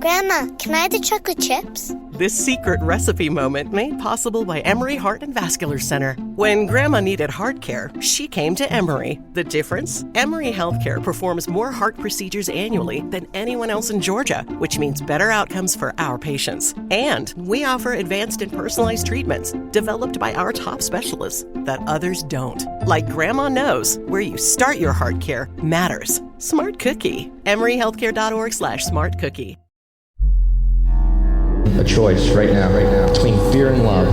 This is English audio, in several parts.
Grandma, can I have the chocolate chips? This secret recipe moment made possible by Emory Heart and Vascular Center. When Grandma needed heart care, she came to Emory. The difference? Emory Healthcare performs more heart procedures annually than anyone else in Georgia, which means better outcomes for our patients. And we offer advanced and personalized treatments developed by our top specialists that others don't. Like Grandma knows, where you start your heart care matters. Smart Cookie. EmoryHealthcare.org/smartcookie. A choice right now, between fear and love.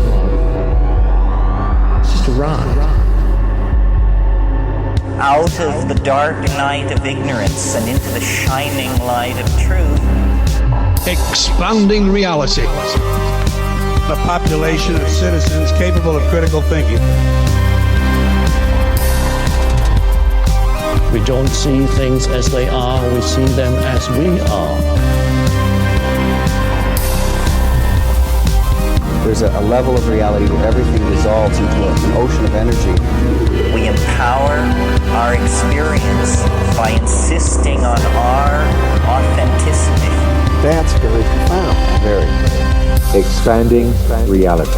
It's just a rock. Out of the dark night of ignorance and into the shining light of truth. Expounding reality. A population of citizens capable of critical thinking. We don't see things as they are, we see them as we are. There's a level of reality where everything dissolves into an ocean of energy. We empower our experience by insisting on our authenticity. That's very profound. Very. Expanding reality.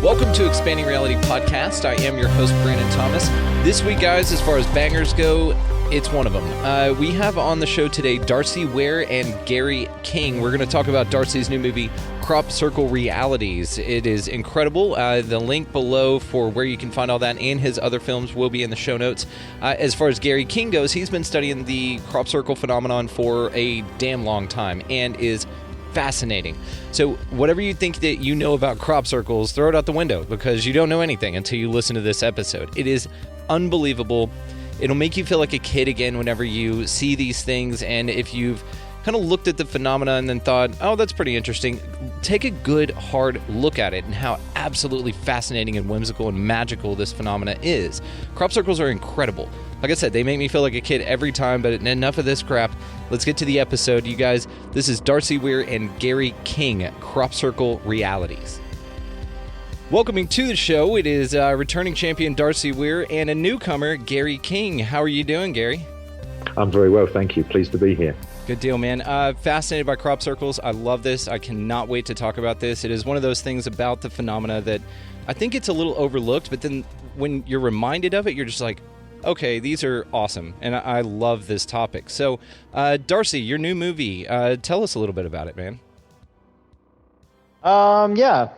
Welcome to Expanding Reality Podcast. I am your host, Brandon Thomas. This week, guys, as far as bangers go, it's one of them. We have on the show today Darcy Weir and Gary King. We're going to talk about Darcy's new movie, Crop Circle Realities. It is incredible. The link below for where you can find all that and his other films will be in the show notes. As far as Gary King goes, he's been studying the crop circle phenomenon for a damn long time and is fascinating. So whatever you think that you know about crop circles, throw it out the window because you don't know anything until you listen to this episode. It is unbelievable. It'll make you feel like a kid again whenever you see these things, and if you've kind of looked at the phenomena and then thought, oh, that's pretty interesting, take a good, hard look at it and how absolutely fascinating and whimsical and magical this phenomena is. Crop circles are incredible. Like I said, they make me feel like a kid every time, but enough of this crap. Let's get to the episode. You guys, this is Darcy Weir and Gary King, Crop Circle Realities. Welcoming to the show, it is returning champion Darcy Weir and a newcomer, Gary King. How are you doing, Gary? I'm very well, thank you. Pleased to be here. Good deal, man. Fascinated by crop circles. I love this. I cannot wait to talk about this. It is one of those things about the phenomena that I think it's a little overlooked, but then when you're reminded of it, you're just like, okay, these are awesome, and I love this topic. So, Darcy, your new movie, tell us a little bit about it, man.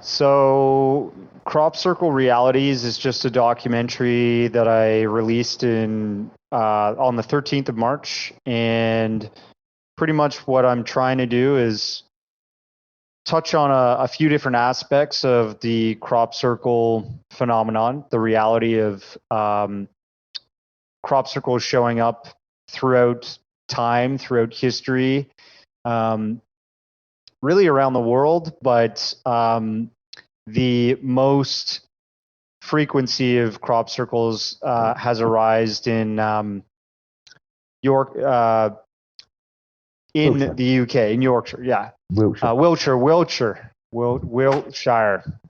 So Crop Circle Realities is just a documentary that I released on the 13th of March, and pretty much what I'm trying to do is touch on a few different aspects of the crop circle phenomenon, the reality of crop circles showing up throughout time, throughout history, really around the world, but the most frequency of crop circles has arisen in York, in the UK, in Yorkshire, yeah. Wiltshire.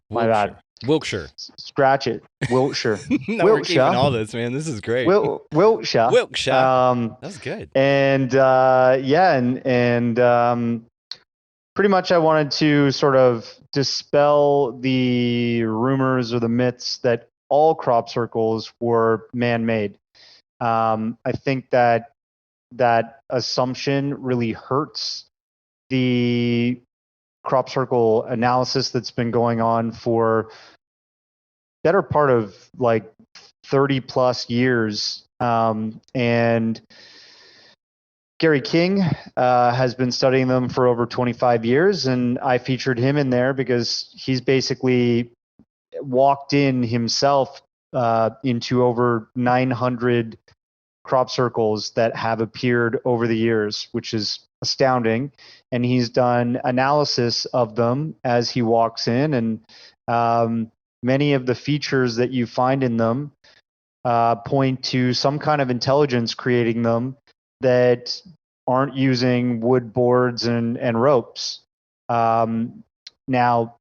My bad. Wiltshire. Scratch it. Wiltshire. No, we're keeping all this, man. This is great. Wiltshire. That was good. And pretty much I wanted to sort of dispel the rumors or the myths that all crop circles were man-made. I think that assumption really hurts the crop circle analysis that's been going on for better part of like 30 plus years. And Gary King has been studying them for over 25 years, and I featured him in there because he's basically walked in himself into over 900 crop circles that have appeared over the years, which is astounding. And he's done analysis of them as he walks in, and many of the features that you find in them point to some kind of intelligence creating them that aren't using wood boards and ropes. Now,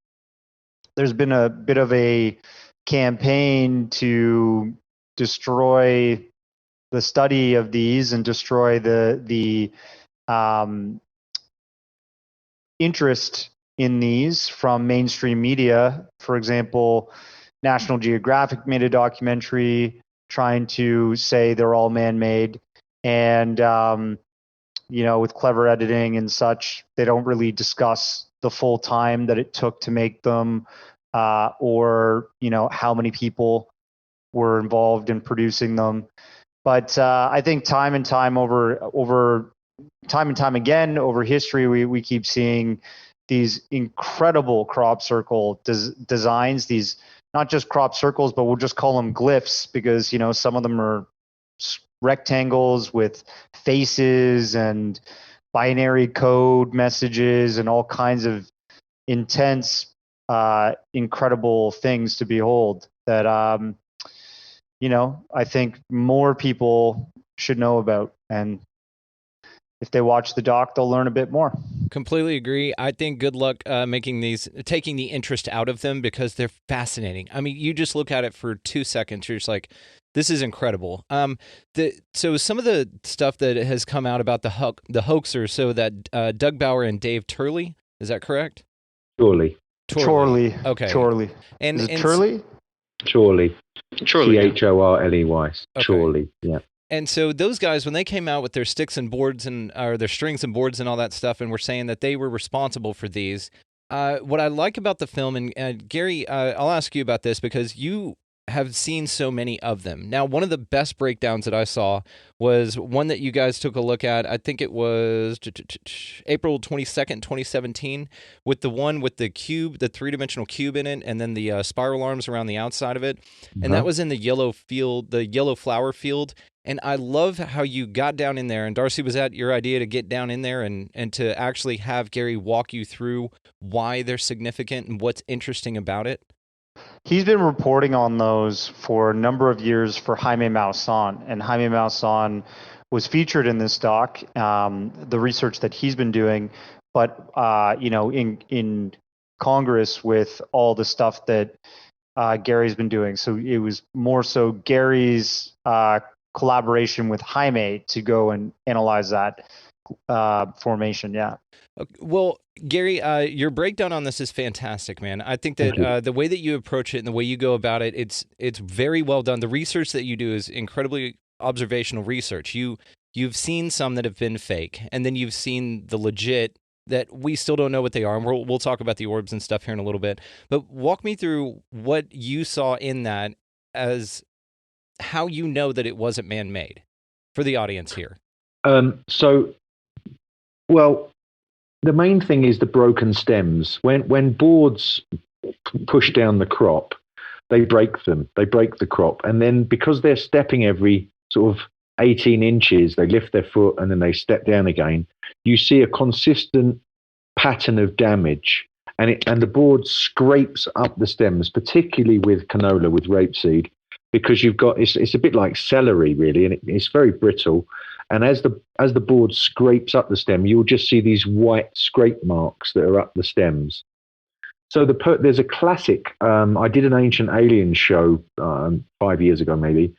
there's been a bit of a campaign to destroy the study of these and destroy the interest in these from mainstream media. For example, National Geographic made a documentary trying to say they're all man-made, and with clever editing and such, they don't really discuss the full time that it took to make them, or how many people were involved in producing them. But I think time and time again over history, we keep seeing these incredible crop circle designs. These not just crop circles, but we'll just call them glyphs, because some of them are rectangles with faces and binary code messages and all kinds of intense, incredible things to behold that I think more people should know about. And if they watch the doc, they'll learn a bit more. Completely agree. I think good luck taking the interest out of them, because they're fascinating. I mean, you just look at it for 2 seconds, you're just like, this is incredible. So some of the stuff that has come out about the hoaxers, so that Doug Bauer and Dave Turley, is that correct? Chorley. Okay. Chorley. And is it Turley? Chorley. Chorley. Chorley. Okay. Chorley. Yeah. And so those guys, when they came out with their sticks and boards or their strings and boards and all that stuff, and were saying that they were responsible for these, what I like about the film, and Gary, I'll ask you about this because you have seen so many of them. Now, one of the best breakdowns that I saw was one that you guys took a look at. I think it was April 22nd, 2017, with the one with the cube, the three-dimensional cube in it, and then the spiral arms around the outside of it. And that was in the yellow field, the yellow flower field. And I love how you got down in there, and Darcy, was that your idea to get down in there and to actually have Gary walk you through why they're significant and what's interesting about it? He's been reporting on those for a number of years for Jaime Maussan, and Jaime Maussan was featured in this doc, the research that he's been doing, but in Congress with all the stuff that Gary's been doing. So it was more so Gary's collaboration with Jaime to go and analyze that formation. Yeah. Well, Gary, your breakdown on this is fantastic, man. I think that the way that you approach it and the way you go about it, it's very well done. The research that you do is incredibly observational research. You've seen some that have been fake, and then you've seen the legit that we still don't know what they are, and we'll talk about the orbs and stuff here in a little bit. But walk me through what you saw in that as how you know that it wasn't man-made for the audience here. The main thing is the broken stems. When boards push down the crop, they break them. They break the crop. And then because they're stepping every sort of 18 inches, they lift their foot and then they step down again, you see a consistent pattern of damage. And the board scrapes up the stems, particularly with canola, with rapeseed, because it's a bit like celery, really, and it's very brittle. And as the board scrapes up the stem, you'll just see these white scrape marks that are up the stems. So there's a classic. I did an Ancient Aliens show 5 years ago, maybe.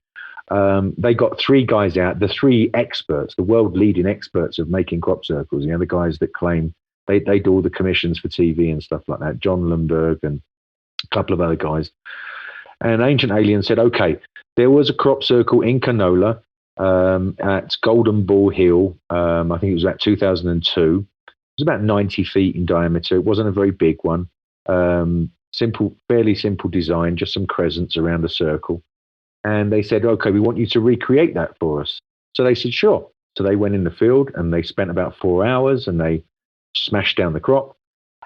They got three guys out, the three experts, the world leading experts of making crop circles. The guys that claim they do all the commissions for TV and stuff like that. John Lundberg and a couple of other guys. And Ancient Aliens said, okay, there was a crop circle in canola at Golden Ball Hill. I think it was about 2002. It was about 90 feet in diameter. It wasn't a very big one. Fairly simple design, just some crescents around a circle. And they said, okay, we want you to recreate that for us. So they said, sure. So they went in the field and they spent about 4 hours and they smashed down the crop.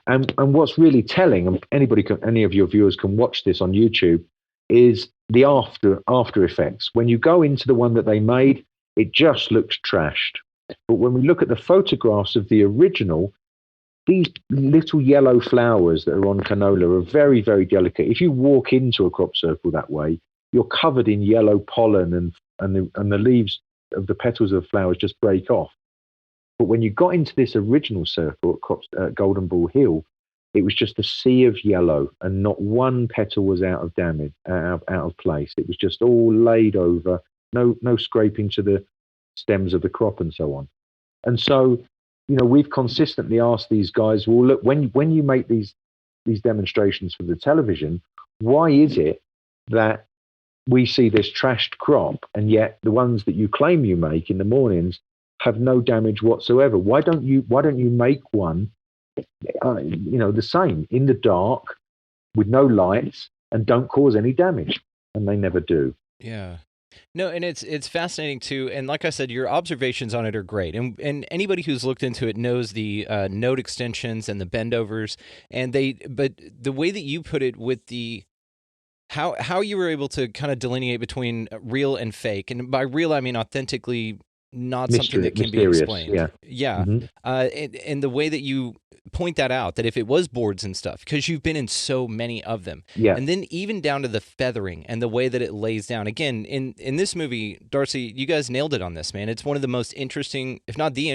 And what's really telling, and any of your viewers can watch this on YouTube, is the after effects. When you go into the one that they made, it just looks trashed. But when we look at the photographs of the original, these little yellow flowers that are on canola are very, very delicate. If you walk into a crop circle that way, you're covered in yellow pollen and the leaves of the petals of the flowers just break off. But when you got into this original circle at Golden Ball Hill, it was just a sea of yellow, and not one petal was out of place. It was just all laid over, no scraping to the stems of the crop and so on. And so we've consistently asked these guys, well, look, when you make these demonstrations for the television, why is it that we see this trashed crop, and yet the ones that you claim you make in the mornings have no damage whatsoever? Why don't you make one, the same in the dark with no lights and don't cause any damage? And they never do. Yeah. No, and it's fascinating too. And like I said, your observations on it are great. And anybody who's looked into it knows the node extensions and the bendovers. But the way that you put it with the how you were able to kind of delineate between real and fake, and by real I mean authentically not something that can be explained. Yeah. Mm-hmm. And the way that you point that out, that if it was boards and stuff, because you've been in so many of them, and then even down to the feathering and the way that it lays down. Again, in this movie, Darcy, you guys nailed it on this, man. It's one of the most interesting, if not the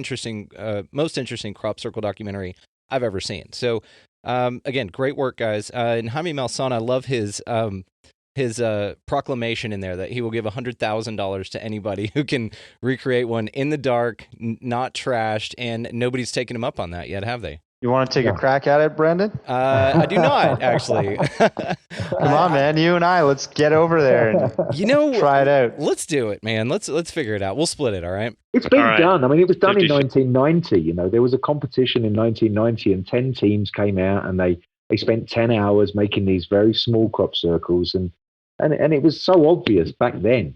most interesting crop circle documentary I've ever seen. So, again, great work, guys. And Jaime Malsana, I love his proclamation in there that he will give $100,000 to anybody who can recreate one in the dark, not trashed, and nobody's taken him up on that yet, have they? You want to take a crack at it, Brendan? I do not, actually. Come on, man. You and I, let's get over there and try it out. Let's do it, man. Let's figure it out. We'll split it, all right? It's been done. I mean, it was done in 1990. There was a competition in 1990, and 10 teams came out, and they spent 10 hours making these very small crop circles. And it was so obvious back then,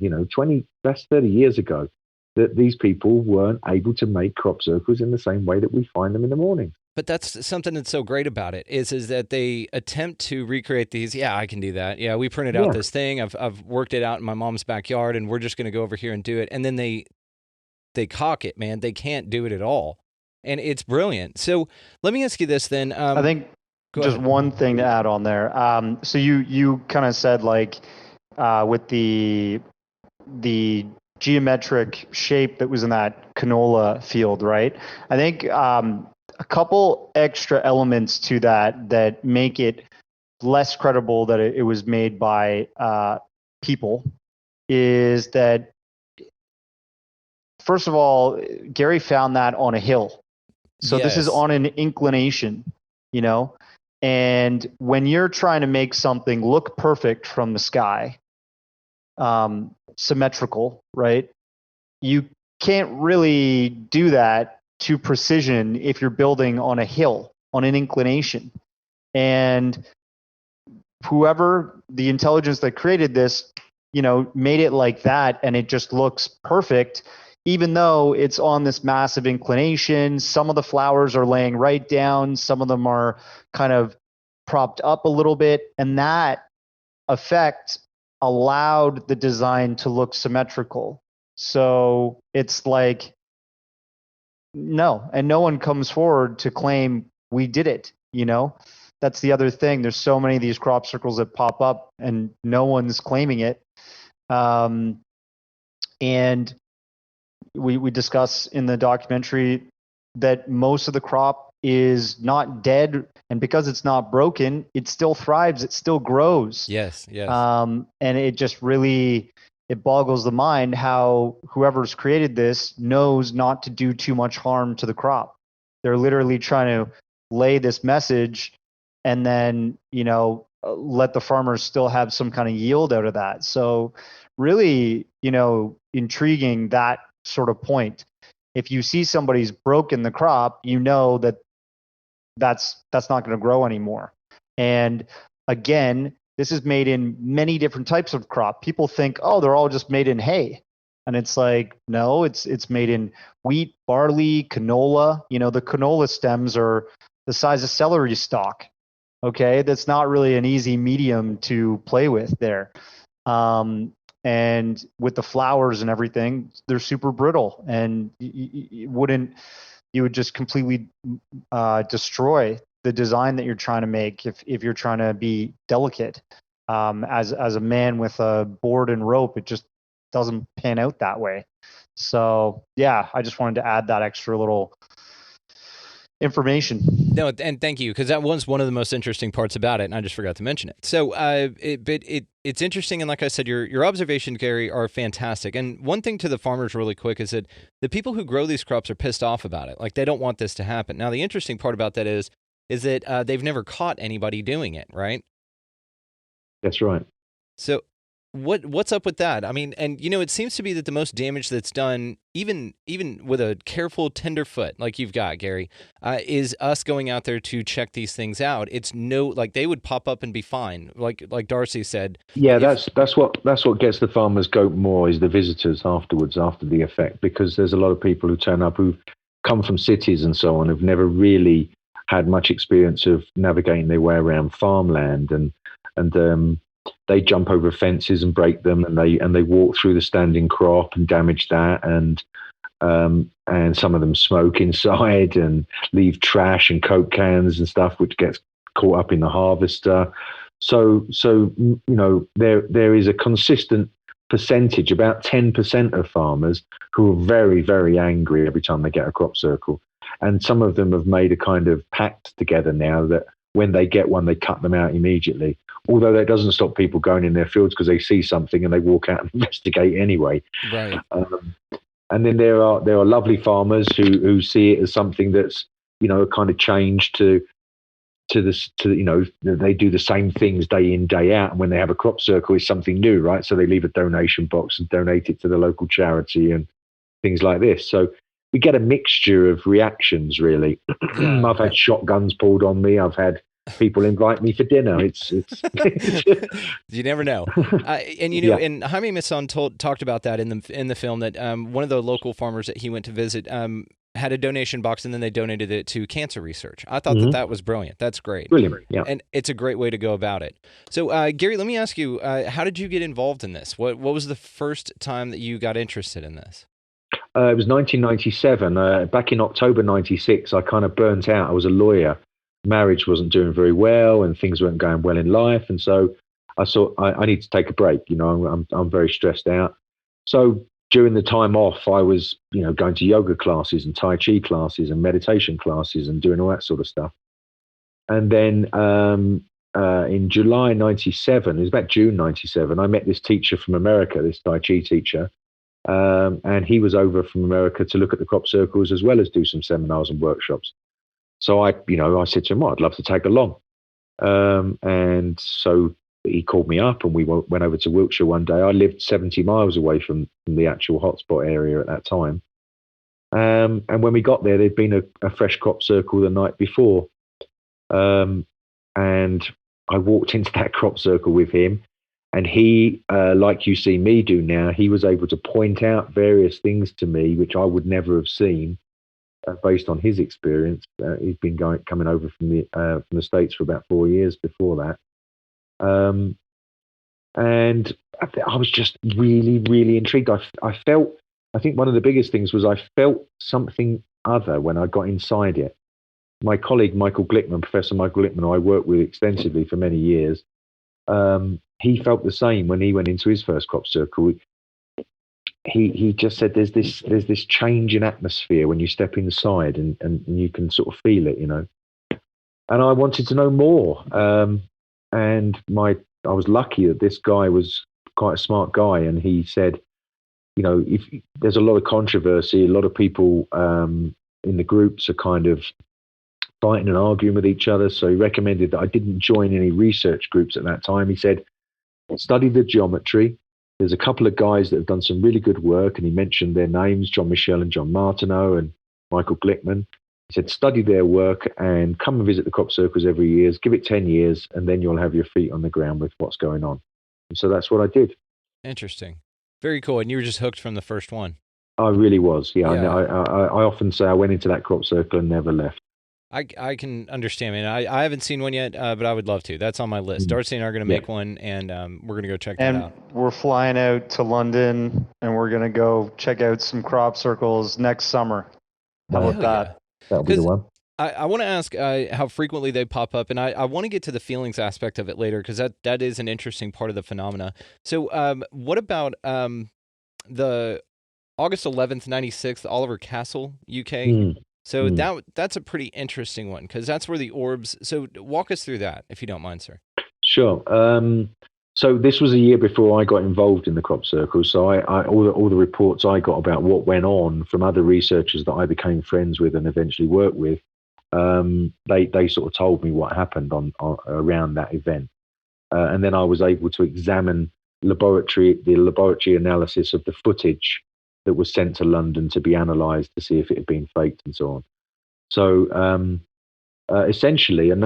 that's 30 years ago, that these people weren't able to make crop circles in the same way that we find them in the morning. But that's something that's so great about it is that they attempt to recreate these. Yeah, I can do that. Yeah, we printed out this thing. I've worked it out in my mom's backyard, and we're just going to go over here and do it. And then they cock it, man. They can't do it at all, and it's brilliant. So let me ask you this then. I think just one thing to add on there. So you kind of said with the geometric shape that was in that canola field, right? I think a couple extra elements to that make it less credible that it was made by people is that, first of all, Gary found that on a hill. So this is on an inclination, and when you're trying to make something look perfect from the sky, symmetrical, right? You can't really do that to precision if you're building on a hill, on an inclination. And whoever, the intelligence that created this, made it like that, and it just looks perfect, even though it's on this massive inclination. Some of the flowers are laying right down, some of them are kind of propped up a little bit, and that effect allowed the design to look symmetrical. So it's like, no, and no one comes forward to claim we did it. That's the other thing. There's so many of these crop circles that pop up, and no one's claiming it. And we discuss in the documentary that most of the crop is not dead, and because it's not broken, it still thrives, it still grows. Yes. And it just really, it boggles the mind how whoever's created this knows not to do too much harm to the crop. They're literally trying to lay this message and then, let the farmers still have some kind of yield out of that. So really, intriguing, that sort of point. If you see somebody's broken the crop, that's not going to grow anymore. And again, this is made in many different types of crop. People think, oh, they're all just made in hay. And it's like, no, it's made in wheat, barley, canola. The canola stems are the size of celery stalk. Okay, that's not really an easy medium to play with there. And with the flowers and everything, they're super brittle, and you would just completely destroy the design that you're trying to make if you're trying to be delicate. As a man with a board and rope, it just doesn't pan out that way. So yeah, I just wanted to add that extra little information. No, and thank you, because that was one of the most interesting parts about it, and I just forgot to mention it. So, it's interesting, and like I said, your observations, Gary, are fantastic. And one thing to the farmers, really quick, is that the people who grow these crops are pissed off about it. Like, they don't want this to happen. Now, the interesting part about that is that they've never caught anybody doing it, right? That's right. So what's up with that? I mean, and it seems to be that the most damage that's done, even with a careful tenderfoot like you've got, Gary, is us going out there to check these things out. It's like they would pop up and be fine, like Darcy said. Yeah, that's what gets the farmers goat more is the visitors afterwards, after the effect, because there's a lot of people who turn up who come from cities and so on, who've never really had much experience of navigating their way around farmland, and they jump over fences and break them, and they walk through the standing crop and damage that, and some of them smoke inside and leave trash and Coke cans and stuff, which gets caught up in the harvester. So there is a consistent percentage, about 10% of farmers who are very, very angry every time they get a crop circle, and some of them have made a kind of pact together now that when they get one, they cut them out immediately. Although that doesn't stop people going in their fields because they see something and they walk out and investigate anyway. Right. And then there are lovely farmers who see it as something that's a kind of change to this, they do the same things day in, day out, and when they have a crop circle, it's something new, right? So they leave a donation box and donate it to the local charity and things like this. So we get a mixture of reactions, really. Yeah. I've had shotguns pulled on me. I've had people invite me for dinner. It's you never know. And Jaime Maussan talked about that in the film, that one of the local farmers that he went to visit had a donation box, and then they donated it to cancer research. I thought that was brilliant. That's great. Brilliant. Yeah. And it's a great way to go about it. So, Gary, let me ask you, how did you get involved in this? What was the first time that you got interested in this? It was 1997. Back in October 96, I kind of burnt out. I was a lawyer. Marriage wasn't doing very well, and things weren't going well in life. And so I thought I need to take a break. I'm very stressed out. So during the time off, I was, going to yoga classes and Tai Chi classes and meditation classes and doing all that sort of stuff. And then in July 97, it was about June 97, I met this teacher from America, this Tai Chi teacher. And he was over from America to look at the crop circles as well as do some seminars and workshops. So I said to him, I'd love to tag along. And so he called me up, and we went over to Wiltshire one day. I lived 70 miles away from the actual hotspot area at that time. And when we got there, there'd been a fresh crop circle the night before. And I walked into that crop circle with him, and he, like you see me do now, he was able to point out various things to me which I would never have seen. Based on his experience, he'd been coming over from the States for about 4 years before that, and I was just really, really intrigued. I think one of the biggest things was I felt something other when I got inside it. My colleague Professor Michael Glickman, who I worked with extensively for many years, he felt the same when he went into his first crop circle. He just said there's this change in atmosphere when you step inside, and you can sort of feel it, And I wanted to know more. And I was lucky that this guy was quite a smart guy, and he said, if there's a lot of controversy, a lot of people in the groups are kind of fighting and arguing with each other. So he recommended that I didn't join any research groups at that time. He said, study the geometry. There's a couple of guys that have done some really good work, and he mentioned their names, John Michel and John Martineau and Michael Glickman. He said, study their work and come and visit the crop circles every year. Give it 10 years, and then you'll have your feet on the ground with what's going on. And so that's what I did. Interesting. Very cool. And you were just hooked from the first one. I really was. Yeah. I often say I went into that crop circle and never left. I can understand, man. I haven't seen one yet, but I would love to. That's on my list. Darcy and I are going to make one, and we're going to go check that out. And we're flying out to London, and we're going to go check out some crop circles next summer. How about that? Yeah. That'll be the one. I want to ask how frequently they pop up, and I want to get to the feelings aspect of it later, because that is an interesting part of the phenomena. So what about the August 11th, 96, Oliver Castle, UK So that's a pretty interesting one because that's where the orbs. So walk us through that, if you don't mind, sir. Sure. So this was a year before I got involved in the crop circles. So all the reports I got about what went on from other researchers that I became friends with and eventually worked with, they sort of told me what happened on around that event, and then I was able to examine the laboratory analysis of the footage that was sent to London to be analysed to see if it had been faked and so on. So essentially, a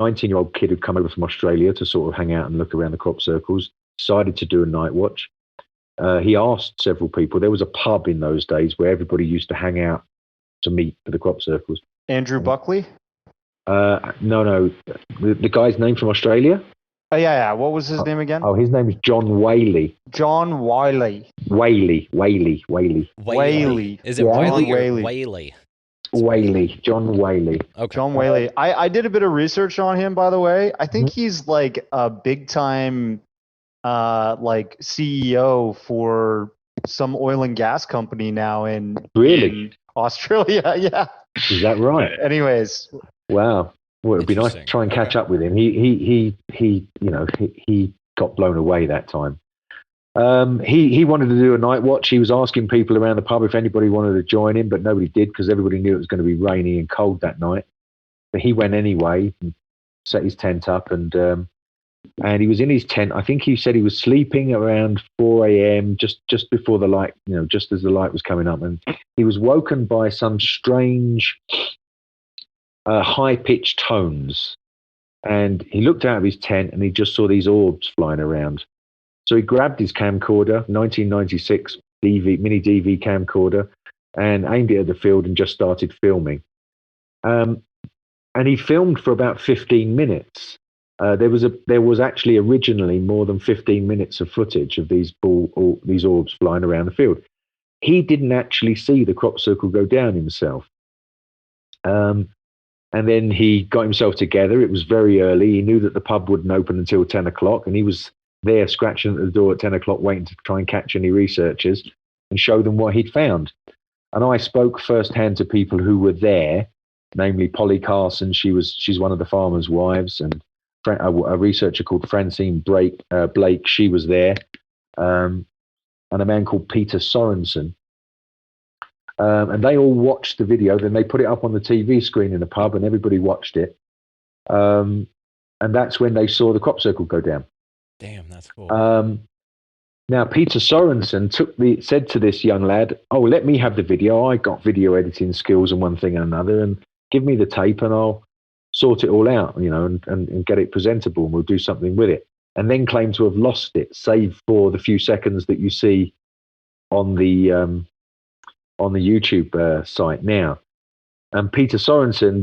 19-year-old kid who'd come over from Australia to sort of hang out and look around the crop circles decided to do a night watch. He asked several people. There was a pub in those days where everybody used to hang out to meet for the crop circles. Andrew Buckley? No. The guy's name from Australia? Oh, yeah. What was his name again? Oh, his name is John Whaley. John Wiley. Whaley. Is it Wiley or Whaley? Whaley. John Whaley. Okay. John Whaley. I did a bit of research on him, by the way. I think he's like a big time like CEO for some oil and gas company now in Australia. Yeah. Is that right? Anyways. Wow. Well, it'd be nice to try and catch up with him. He got blown away that time. He wanted to do a night watch. He was asking people around the pub if anybody wanted to join him, but nobody did because everybody knew it was going to be rainy and cold that night. But he went anyway and set his tent up, and he was in his tent. I think he said he was sleeping around 4 a.m. just before the light, just as the light was coming up, and he was woken by some strange high-pitched tones. And he looked out of his tent and he just saw these orbs flying around. So he grabbed his camcorder, 1996 mini DV camcorder, and aimed it at the field and just started filming. And he filmed for about 15 minutes. There was actually originally more than 15 minutes of footage of these orbs flying around the field. He didn't actually see the crop circle go down himself. And then he got himself together. It was very early. He knew that the pub wouldn't open until 10 o'clock, and he was there scratching at the door at 10 o'clock waiting to try and catch any researchers and show them what he'd found. And I spoke firsthand to people who were there, namely Polly Carson. She's one of the farmers' wives, and a researcher called Francine Blake. She was there, and a man called Peter Sorensen. And they all watched the video. Then they put it up on the TV screen in the pub, and everybody watched it. And that's when they saw the crop circle go down. Damn, that's cool. Now, Peter Sorensen said to this young lad, "Oh, let me have the video. I got video editing skills and one thing and another, and give me the tape, and I'll sort it all out, and get it presentable, and we'll do something with it." And then claimed to have lost it, save for the few seconds that you see on the YouTube site now. And Peter Sorensen,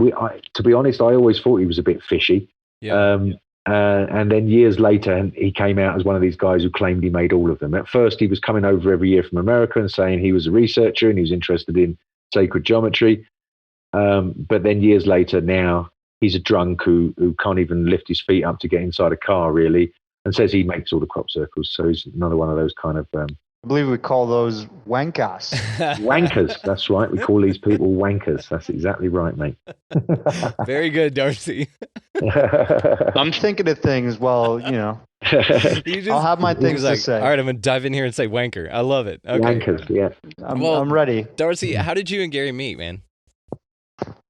to be honest, I always thought he was a bit fishy. Yeah. And then years later, he came out as one of these guys who claimed he made all of them. At first, he was coming over every year from America and saying he was a researcher and he was interested in sacred geometry. But then years later, now he's a drunk who can't even lift his feet up to get inside a car, really, and says he makes all the crop circles. So he's another one of those kind of... I believe we call those wankas. Wankers, that's right. We call these people wankers. That's exactly right, mate. Very good, Darcy. I'm thinking of things, I'll have my things to say. All right, I'm going to dive in here and say wanker. I love it. Okay. Wankers, yeah. I'm ready. Darcy, how did you and Gary meet, man?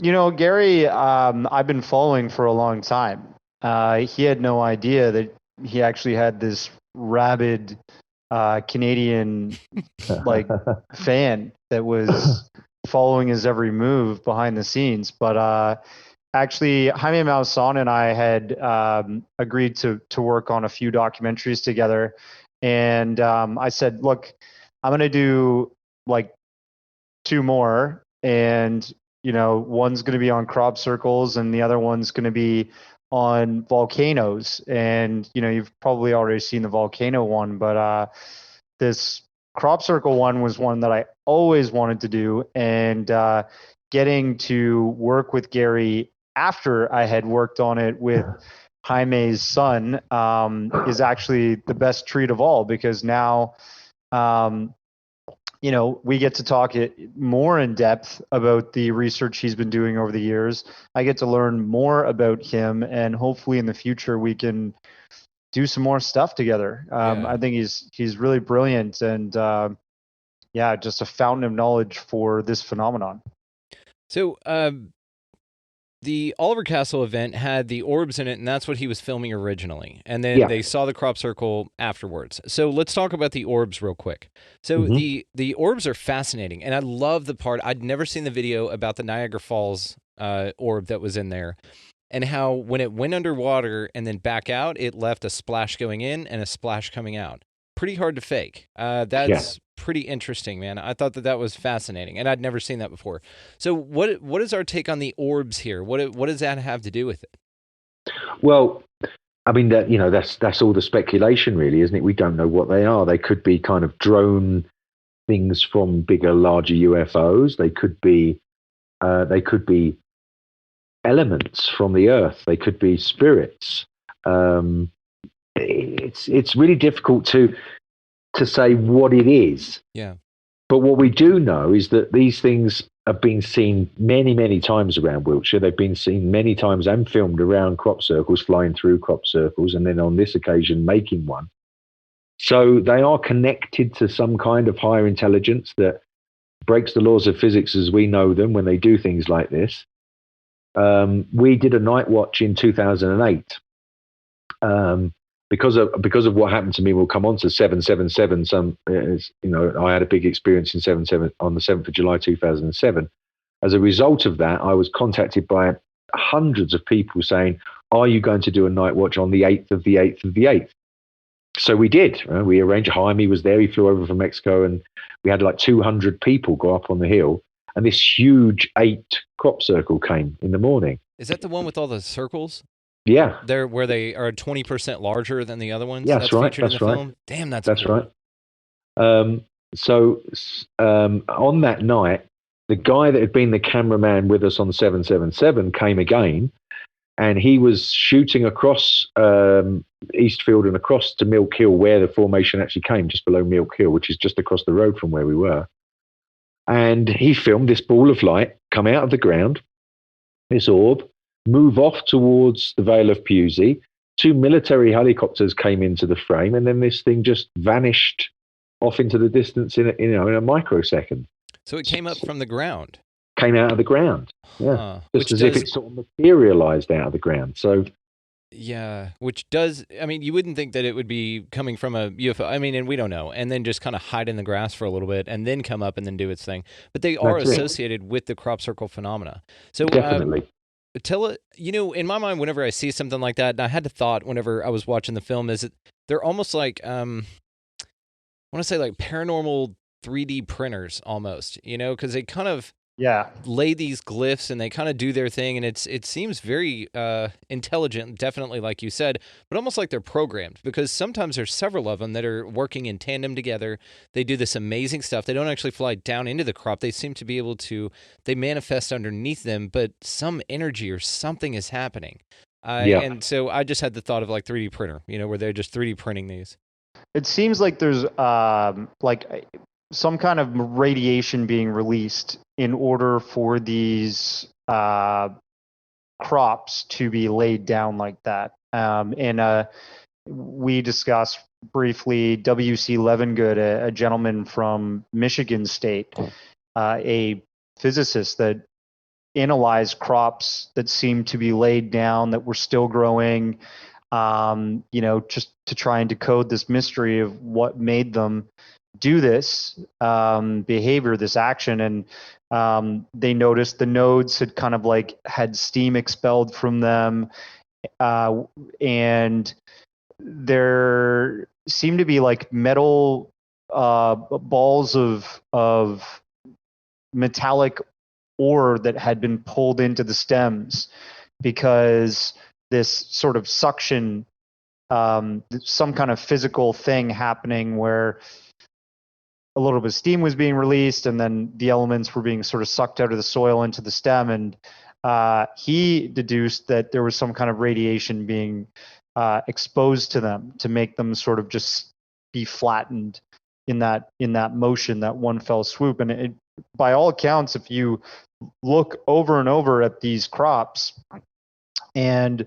Gary, I've been following for a long time. He had no idea that he actually had this rabid... Canadian fan that was following his every move behind the scenes. But actually, Jaime Maussan and I had agreed to work on a few documentaries together. And I said, look, I'm going to do like 2 more. And, one's going to be on crop circles and the other one's going to be on volcanoes. And you've probably already seen the volcano one, but this crop circle one was one that I always wanted to do, and getting to work with Gary after I had worked on it with Jaime's son is actually the best treat of all, because now we get to talk more in depth about the research he's been doing over the years. I get to learn more about him, and hopefully in the future we can do some more stuff together. I think he's really brilliant, and just a fountain of knowledge for this phenomenon. So, the Oliver Castle event had the orbs in it, and that's what he was filming originally. And then they saw the crop circle afterwards. So let's talk about the orbs real quick. So the orbs are fascinating, and I love the part. I'd never seen the video about the Niagara Falls orb that was in there, and how when it went underwater and then back out, it left a splash going in and a splash coming out. Pretty hard to fake. That's pretty interesting, man. I thought that was fascinating, and I'd never seen that before. So what is our take on the orbs here? What does that have to do with it? Well, I mean, that's all the speculation, really, isn't it? We don't know what they are. They could be kind of drone things from bigger, larger UFOs. They could be elements from the Earth. They could be spirits. It's really difficult to say what it is. Yeah. But what we do know is that these things have been seen many, many times around Wiltshire. They've been seen many times and filmed around crop circles, flying through crop circles, and then on this occasion making one. So they are connected to some kind of higher intelligence that breaks the laws of physics as we know them when they do things like this. We did a night watch in 2008. Because of what happened to me, we'll come on to 777. I had a big experience in 77 on the 7th of July 2007. As a result of that, I was contacted by hundreds of people saying, "Are you going to do a night watch on the 8th of the 8th of the 8th?" So we did. We arranged. Jaime was there. He flew over from Mexico, and we had like 200 people go up on the hill. And this huge 8 crop circle came in the morning. Is that the one with all the circles? Yeah, they're where they are 20% larger than the other ones. Yeah, that's right. That's right. Film? Damn, that's cool. Right. So on that night, the guy that had been the cameraman with us on 777 came again, and he was shooting across Eastfield and across to Milk Hill, where the formation actually came, just below Milk Hill, which is just across the road from where we were. And he filmed this ball of light come out of the ground, this orb, move off towards the Vale of Pewsey. 2 military helicopters came into the frame, and then this thing just vanished off into the distance in a microsecond. So it came up from the ground. Came out of the ground, yeah, just as if it sort of materialized out of the ground. So, yeah, which does. I mean, you wouldn't think that it would be coming from a UFO. I mean, and we don't know, and then just kind of hide in the grass for a little bit, and then come up and then do its thing. But they are associated with the crop circle phenomena. So definitely. In my mind, whenever I see something like that, and I had the thought whenever I was watching the film, is that they're almost like, I want to say like paranormal 3D printers almost, because they kind of lay these glyphs and they kind of do their thing, and it seems very intelligent, definitely like you said, but almost like they're programmed, because sometimes there's several of them that are working in tandem together. They do this amazing stuff. They don't actually fly down into the crop. They seem to be able to, they manifest underneath them, but some energy or something is happening. And so I just had the thought of like 3D printer, where they're just 3D printing these. It seems like there's some kind of radiation being released in order for these crops to be laid down like that. We discussed briefly W.C. Levengood, a gentleman from Michigan State, a physicist that analyzed crops that seemed to be laid down that were still growing, just to try and decode this mystery of what made them do this behavior, this action. And they noticed the nodes had kind of like had steam expelled from them, and there seemed to be like metal balls of metallic ore that had been pulled into the stems, because this sort of suction, some kind of physical thing happening where a little bit of steam was being released, and then the elements were being sort of sucked out of the soil into the stem. And he deduced that there was some kind of radiation being exposed to them to make them sort of just be flattened in that motion, that one fell swoop. And it, by all accounts, if you look over and over at these crops and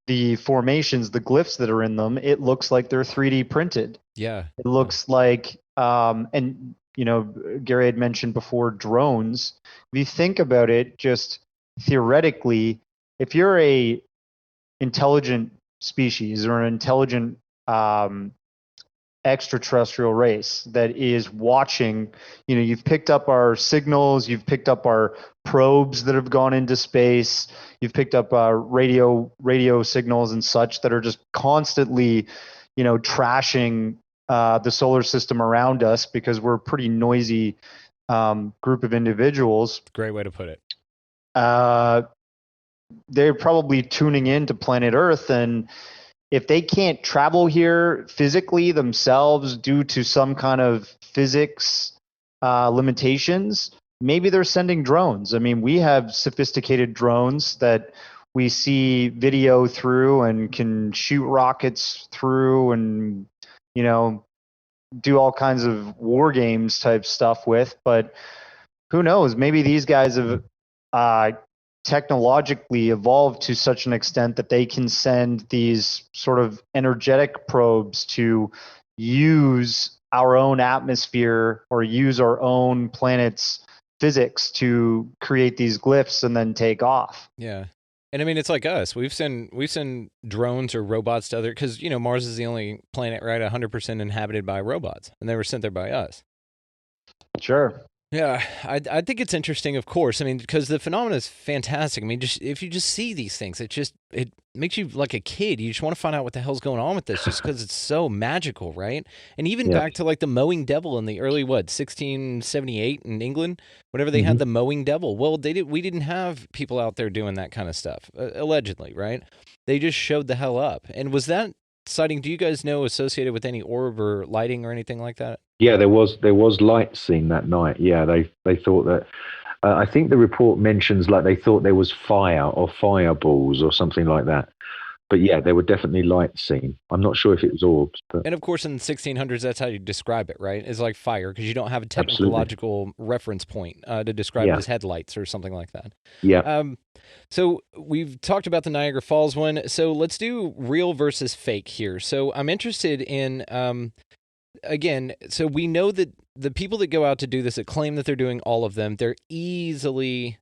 the formations, the glyphs that are in them, it looks like they're 3D printed. Yeah. It looks like, and you know, Gary had mentioned before drones. If you think about it, just theoretically, if you're a intelligent species or an intelligent extraterrestrial race that is watching, you know, you've picked up our signals, you've picked up our probes that have gone into space, you've picked up radio signals and such that are just constantly, you know, trashing the solar system around us because we're a pretty noisy group of individuals. Great way to put it. They're probably tuning in to planet Earth, and if they can't travel here physically themselves due to some kind of physics limitations, maybe they're sending drones. I mean, we have sophisticated drones that we see video through and can shoot rockets through and, you know, do all kinds of war games type stuff with. But who knows? Maybe these guys have technologically evolved to such an extent that they can send these sort of energetic probes to use our own atmosphere or use our own planet's physics to create these glyphs and then take off. Yeah. And I mean, it's like us. We've sent drones or robots to other, because, you know, Mars is the only planet, right, 100% inhabited by robots, and they were sent there by us. Sure. Yeah, I think it's interesting, of course. I mean, because the phenomena is fantastic. I mean, just if you just see these things, it makes you like a kid. You just want to find out what the hell's going on with this, just because it's so magical, right? And even back to like the mowing devil in the early 1678 in England, whenever they had the mowing devil. Well, we didn't have people out there doing that kind of stuff, allegedly, right? They just showed the hell up. And was that sighting, do you guys know, associated with any orb or lighting or anything like that? Yeah, there was light seen that night. Yeah, they thought that. I think the report mentions like they thought there was fire or fireballs or something like that. But yeah, there were definitely lights seen. I'm not sure if it was orbs. But... And of course, in the 1600s, that's how you describe it, right? It's like fire, because you don't have a technological reference point to describe it as headlights or something like that. Yeah. So we've talked about the Niagara Falls one. So let's do real versus fake here. So I'm interested in, again, so we know that the people that go out to do this, that claim that they're doing all of them, they're easily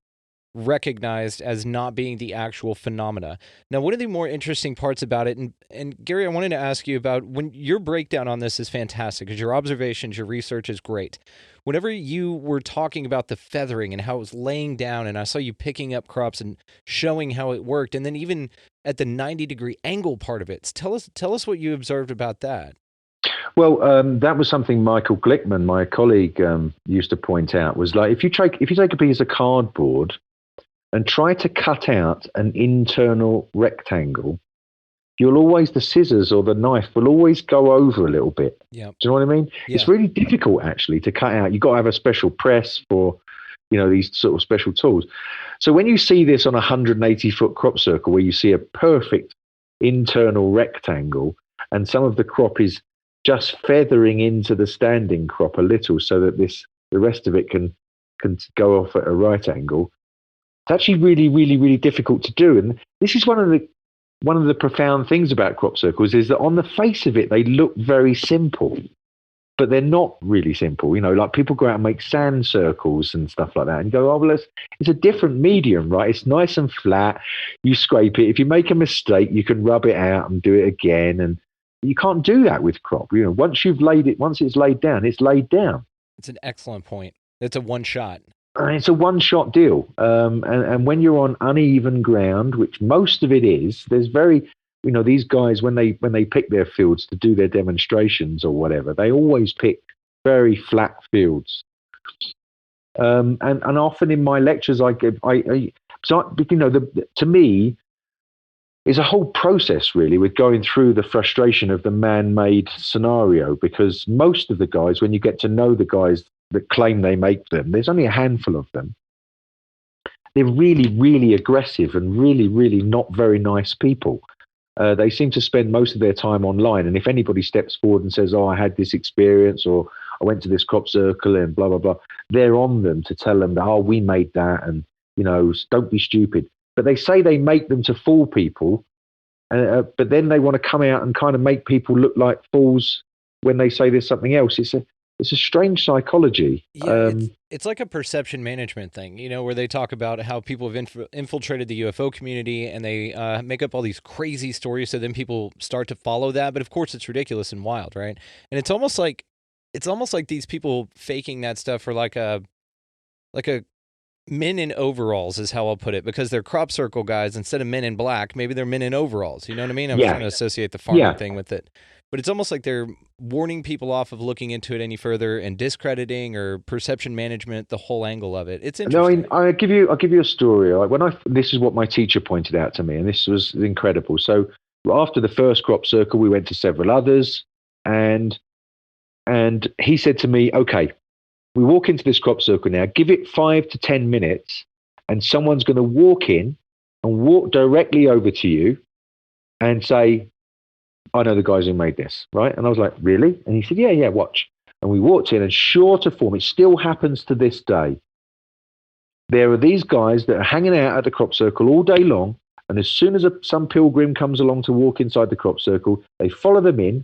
recognized as not being the actual phenomena. Now, one of the more interesting parts about it, and Gary, I wanted to ask you about, when your breakdown on this is fantastic, because your observations, your research is great. Whenever you were talking about the feathering and how it was laying down, and I saw you picking up crops and showing how it worked, and then even at the 90-degree angle part of it, tell us what you observed about that. Well, that was something Michael Glickman, my colleague, used to point out, was like, if you take a piece of cardboard and try to cut out an internal rectangle, the scissors or the knife will always go over a little bit. Yeah. Do you know what I mean? Yeah. It's really difficult, actually, to cut out. You've got to have a special press for, you know, these sort of special tools. So when you see this on a 180-foot crop circle, where you see a perfect internal rectangle and some of the crop is just feathering into the standing crop a little so that the rest of it can go off at a right angle, it's actually really, really, really difficult to do. And this is one of the profound things about crop circles, is that on the face of it, they look very simple, but they're not really simple. You know, like people go out and make sand circles and stuff like that and go, oh, well, it's a different medium, right? It's nice and flat. You scrape it. If you make a mistake, you can rub it out and do it again. And you can't do that with crop. You know, once it's laid down, it's laid down. It's an excellent point. It's a one shot. It's a one-shot deal, and when you're on uneven ground, which most of it is, there's these guys, when they pick their fields to do their demonstrations or whatever, they always pick very flat fields. And often in my lectures, to me, it's a whole process really with going through the frustration of the man-made scenario, because most of the guys, when you get to know the guys that claim they make them, there's only a handful of them. They're really, really aggressive and really, really not very nice people. They seem to spend most of their time online. And if anybody steps forward and says, oh, I had this experience, or I went to this crop circle and blah, blah, blah. They're on them to tell them that, oh, we made that and, don't be stupid. But they say they make them to fool people. But then they want to come out and kind of make people look like fools when they say there's something else. It's a strange psychology. Yeah, it's like a perception management thing, where they talk about how people have infiltrated the UFO community and they make up all these crazy stories, so then people start to follow that. But of course, it's ridiculous and wild, right? And it's almost like these people faking that stuff for like a men in overalls is how I'll put it, because they're crop circle guys instead of men in black. Maybe they're men in overalls. You know what I mean? I'm trying to associate the farming thing with it. But it's almost like they're warning people off of looking into it any further and discrediting or perception management, the whole angle of it. It's interesting. No, I'll give you a story. This is what my teacher pointed out to me, and this was incredible. So after the first crop circle, we went to several others, and he said to me, okay, we walk into this crop circle now, give it 5 to 10 minutes, and someone's going to walk in and walk directly over to you and say, I know the guys who made this, right? And I was like, really? And he said, yeah, watch. And we walked in, and sure to form, it still happens to this day. There are these guys that are hanging out at the crop circle all day long, and as soon as some pilgrim comes along to walk inside the crop circle, they follow them in,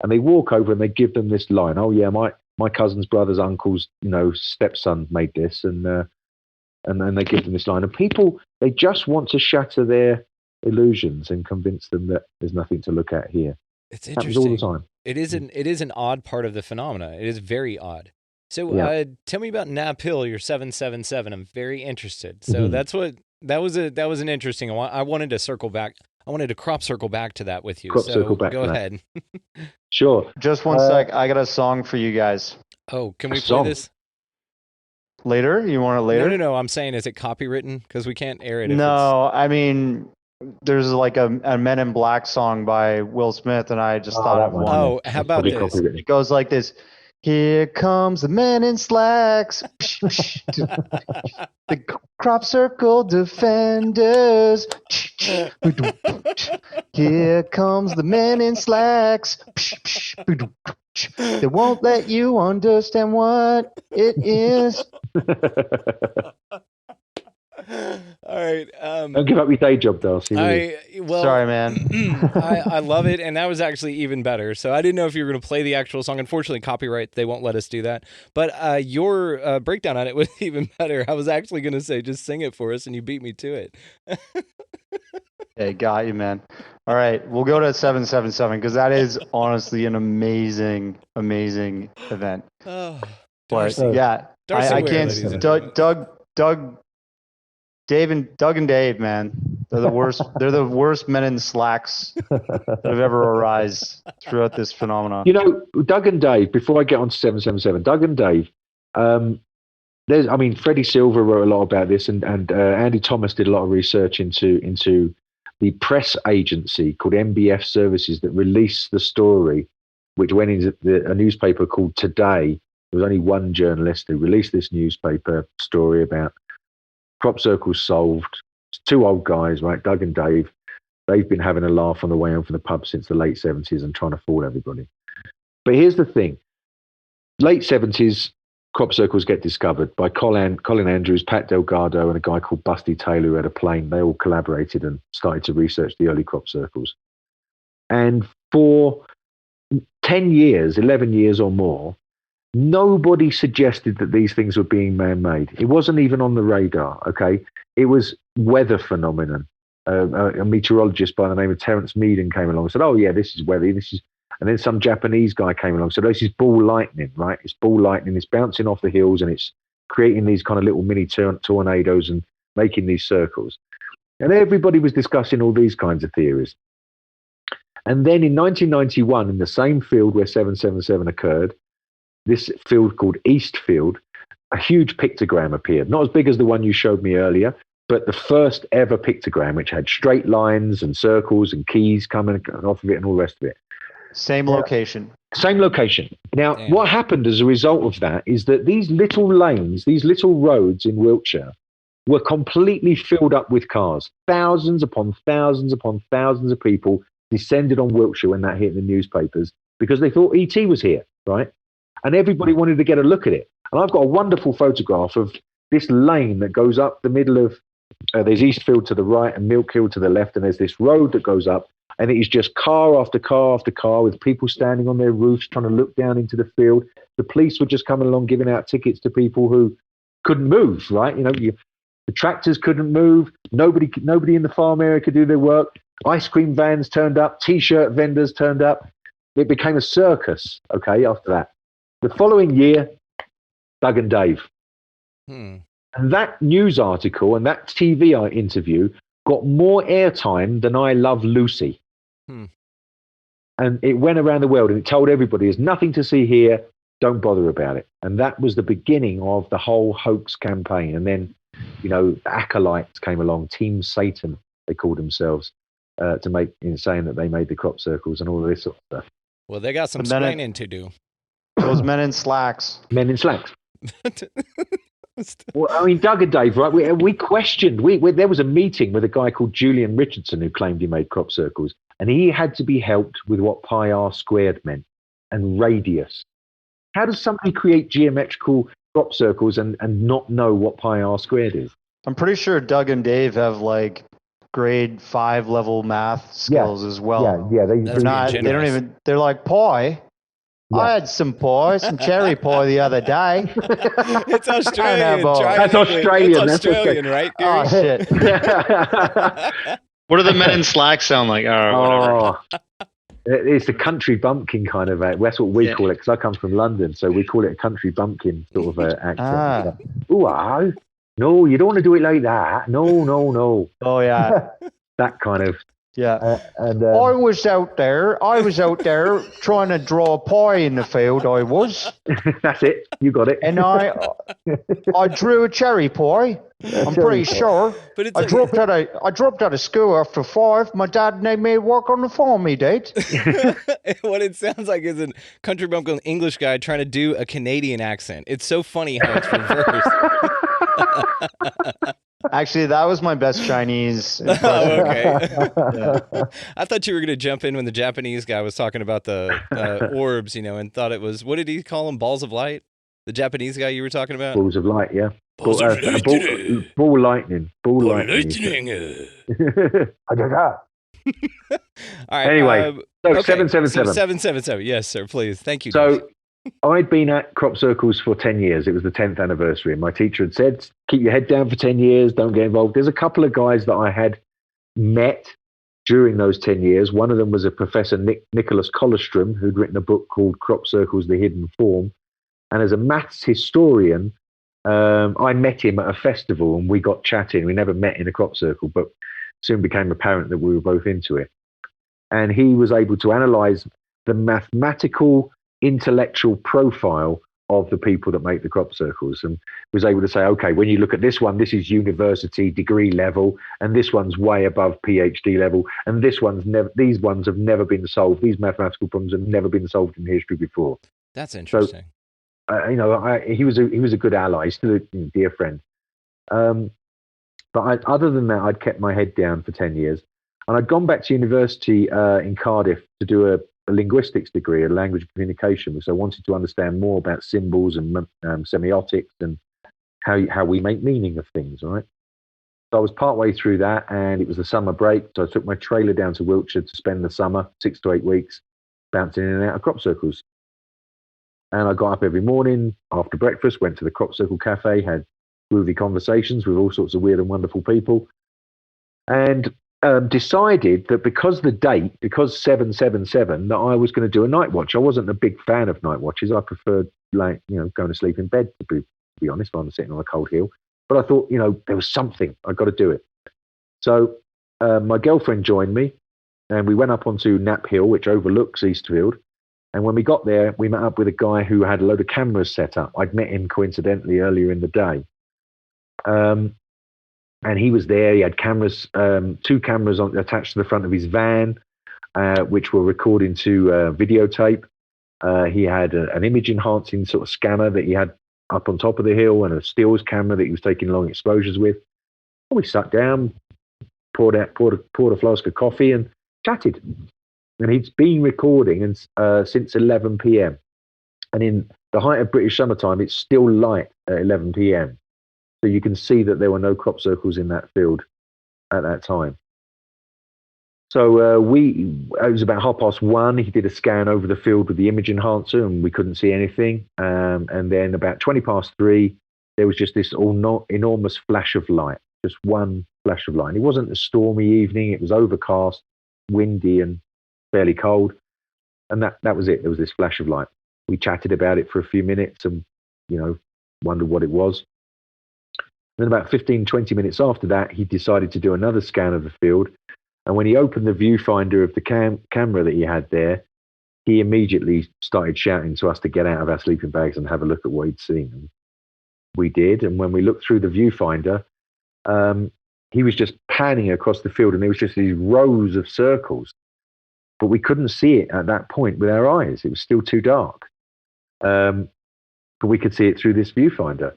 and they walk over and they give them this line. Oh, yeah, my cousin's brother's uncle's, stepson made this, and then they give them this line. And people, they just want to shatter their illusions and convince them that there's nothing to look at here. It's interesting. Happens all the time. It is an odd part of the phenomena. It is very odd. So tell me about Nap Hill, your 777. I'm very interested. So that was an interesting one. I wanted to circle back. I wanted to crop circle back to that with you. Go ahead. Sure. Just one sec. I got a song for you guys. Oh, can we play this later? You want it later? No. I'm saying, is it copywritten? Because we can't air it. No, I mean, there's like a Men in Black song by Will Smith, and I just thought of one. Oh, how about this? It goes like this. Here comes the men in slacks. The crop circle defenders. Here comes the men in slacks. They won't let you understand what it is. All right. Don't give up your day job, Darcy. Sorry, man. I love it, and that was actually even better. So I didn't know if you were going to play the actual song. Unfortunately, copyright, they won't let us do that. But your breakdown on it was even better. I was actually going to say, just sing it for us, and you beat me to it. Hey, got you, man. All right, we'll go to 777 because that is honestly an amazing event. Oh, Darcy, yeah, Darcy I Weir, can't. Doug and Dave, man, they're the worst. They're the worst men in slacks that have ever arisen throughout this phenomenon. Doug and Dave. Before I get on to 777, Doug and Dave. Freddie Silver wrote a lot about this, and Andy Thomas did a lot of research into the press agency called MBF Services that released the story, which went into a newspaper called Today. There was only one journalist who released this newspaper story about crop circles solved. It's two old guys, right? Doug and Dave. They've been having a laugh on the way home from the pub since the late 70s and trying to fool everybody. But here's the thing. Late 70s, crop circles get discovered by Colin Andrews, Pat Delgado, and a guy called Busty Taylor who had a plane. They all collaborated and started to research the early crop circles. And for 10 years, 11 years or more, nobody suggested that these things were being man-made. It wasn't even on the radar, okay? It was weather phenomenon. A meteorologist by the name of Terence Meaden came along and said, oh, yeah, this is weather. And then some Japanese guy came along and said, oh, this is ball lightning, right? It's ball lightning. It's bouncing off the hills and it's creating these kind of little mini tornadoes and making these circles. And everybody was discussing all these kinds of theories. And then in 1991, in the same field where 777 occurred, this field called Eastfield, a huge pictogram appeared. Not as big as the one you showed me earlier, but the first ever pictogram, which had straight lines and circles and keys coming off of it and all the rest of it. Same location. Same location. Now, what happened as a result of that is that these little lanes, these little roads in Wiltshire were completely filled up with cars. Thousands upon thousands upon thousands of people descended on Wiltshire when that hit the newspapers because they thought ET was here, right? and everybody wanted to get a look at it. And I've got a wonderful photograph of this lane that goes up the middle of, there's Eastfield to the right and Milk Hill to the left, and there's this road that goes up, and it is just car after car after car with people standing on their roofs trying to look down into the field. The police were just coming along giving out tickets to people who couldn't move, right? The tractors couldn't move. Nobody in the farm area could do their work. Ice cream vans turned up. T-shirt vendors turned up. It became a circus, okay, after that. The following year, Doug and Dave. And that news article and that TV interview got more airtime than I Love Lucy. And it went around the world and it told everybody there's nothing to see here, don't bother about it. And that was the beginning of the whole hoax campaign. And then, acolytes came along, Team Satan, they called themselves, saying that they made the crop circles and all of this sort of stuff. Well, they got some explaining to do. Those men in slacks. Men in slacks. Well, I mean, Doug and Dave, right? We questioned. There was a meeting with a guy called Julian Richardson who claimed he made crop circles, and he had to be helped with what pi r squared meant and radius. How does somebody create geometrical crop circles and not know what pi r squared is? I'm pretty sure Doug and Dave have like grade 5 level math skills as well. Yeah. They're like pie. Yeah. I had some cherry pie the other day. It's Australian. That's Australian. That's Australian, right? Gary? Oh, shit. What do the men in slacks sound like? Whatever. It's the country bumpkin kind of that's what we call it, because I come from London, so we call it a country bumpkin sort of accent. Ooh, no, you don't want to do it like that. No. Oh, yeah. That kind of. Yeah. I was out there trying to draw a pie in the field, I was. That's it. You got it. And I drew a cherry pie. I'm pretty sure. But I dropped out of school after 5. My dad made me work on the farm, he did. What it sounds like is a country bumpkin English guy trying to do a Canadian accent. It's so funny how it's reversed. Actually, that was my best Chinese impression. Oh, okay. I thought you were going to jump in when the Japanese guy was talking about the orbs, and thought it was, what did he call them? Balls of light? The Japanese guy you were talking about? Balls of light, yeah. Ball lightning. Ball lightning. All right. Anyway, so 777. So 777. Yes, sir. Please. Thank you. So I'd been at crop circles for 10 years. It was the 10th anniversary. And my teacher had said, keep your head down for 10 years. Don't get involved. There's a couple of guys that I had met during those 10 years. One of them was a Professor Nicholas Colostrum, who'd written a book called Crop Circles, The Hidden Form. And as a maths historian, I met him at a festival and we got chatting. We never met in a crop circle, but soon became apparent that we were both into it. And he was able to analyze the mathematical intellectual profile of the people that make the crop circles, and was able to say, okay, when you look at this one, this is university degree level, and this one's way above PhD level, and these ones have never been solved. These mathematical problems have never been solved in history before. That's interesting. So, he was a good ally. He's still a dear friend. But other than that, I'd kept my head down for 10 years, and I'd gone back to university in Cardiff to do a linguistics degree, a language communication, because I wanted to understand more about symbols and semiotics and how we make meaning of things, right? So I was partway through that, and it was the summer break, so I took my trailer down to Wiltshire to spend the summer, 6 to 8 weeks, bouncing in and out of crop circles. And I got up every morning after breakfast, went to the crop circle cafe, had groovy conversations with all sorts of weird and wonderful people, and decided that because 777, that I was going to do a night watch. I wasn't a big fan of night watches. I preferred going to sleep in bed, to be honest, rather than sitting on a cold hill. But I thought, there was something, I got to do it. So my girlfriend joined me, and we went up onto Knapp Hill, which overlooks Eastfield. And when we got there, we met up with a guy who had a load of cameras set up. I'd met him coincidentally earlier in the day. And he was there. He had cameras, 2 cameras attached to the front of his van, which were recording to videotape. He had an image enhancing sort of scanner that he had up on top of the hill, and a stills camera that he was taking long exposures with. And we sat down, poured a flask of coffee, and chatted. And he's been recording since 11 p.m. And the height of British summertime, it's still light at 11 p.m. So you can see that there were no crop circles in that field at that time. So it was about 1:30. He did a scan over the field with the image enhancer, and we couldn't see anything. And then about 3:20, there was just this enormous flash of light, just one flash of light. And it wasn't a stormy evening; it was overcast, windy, and fairly cold. And that was it. There was this flash of light. We chatted about it for a few minutes, and wondered what it was. Then about 15, 20 minutes after that, he decided to do another scan of the field. And when he opened the viewfinder of the camera that he had there, he immediately started shouting to us to get out of our sleeping bags and have a look at what he'd seen. And we did. And when we looked through the viewfinder, he was just panning across the field, and there was just these rows of circles. But we couldn't see it at that point with our eyes. It was still too dark. But we could see it through this viewfinder.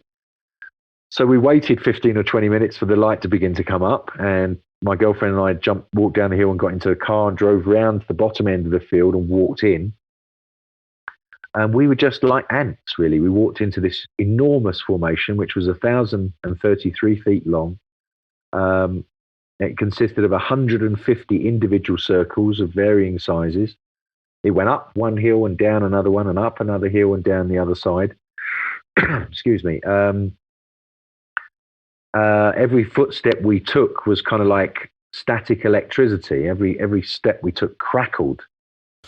So we waited 15 or 20 minutes for the light to begin to come up, and my girlfriend and I walked down the hill and got into a car and drove round to the bottom end of the field and walked in. And we were just like ants, really. We walked into this enormous formation, which was 1,033 feet long. It consisted of 150 individual circles of varying sizes. It went up one hill and down another one, and up another hill and down the other side. Excuse me. Every footstep we took was kind of like static electricity. Every step we took crackled.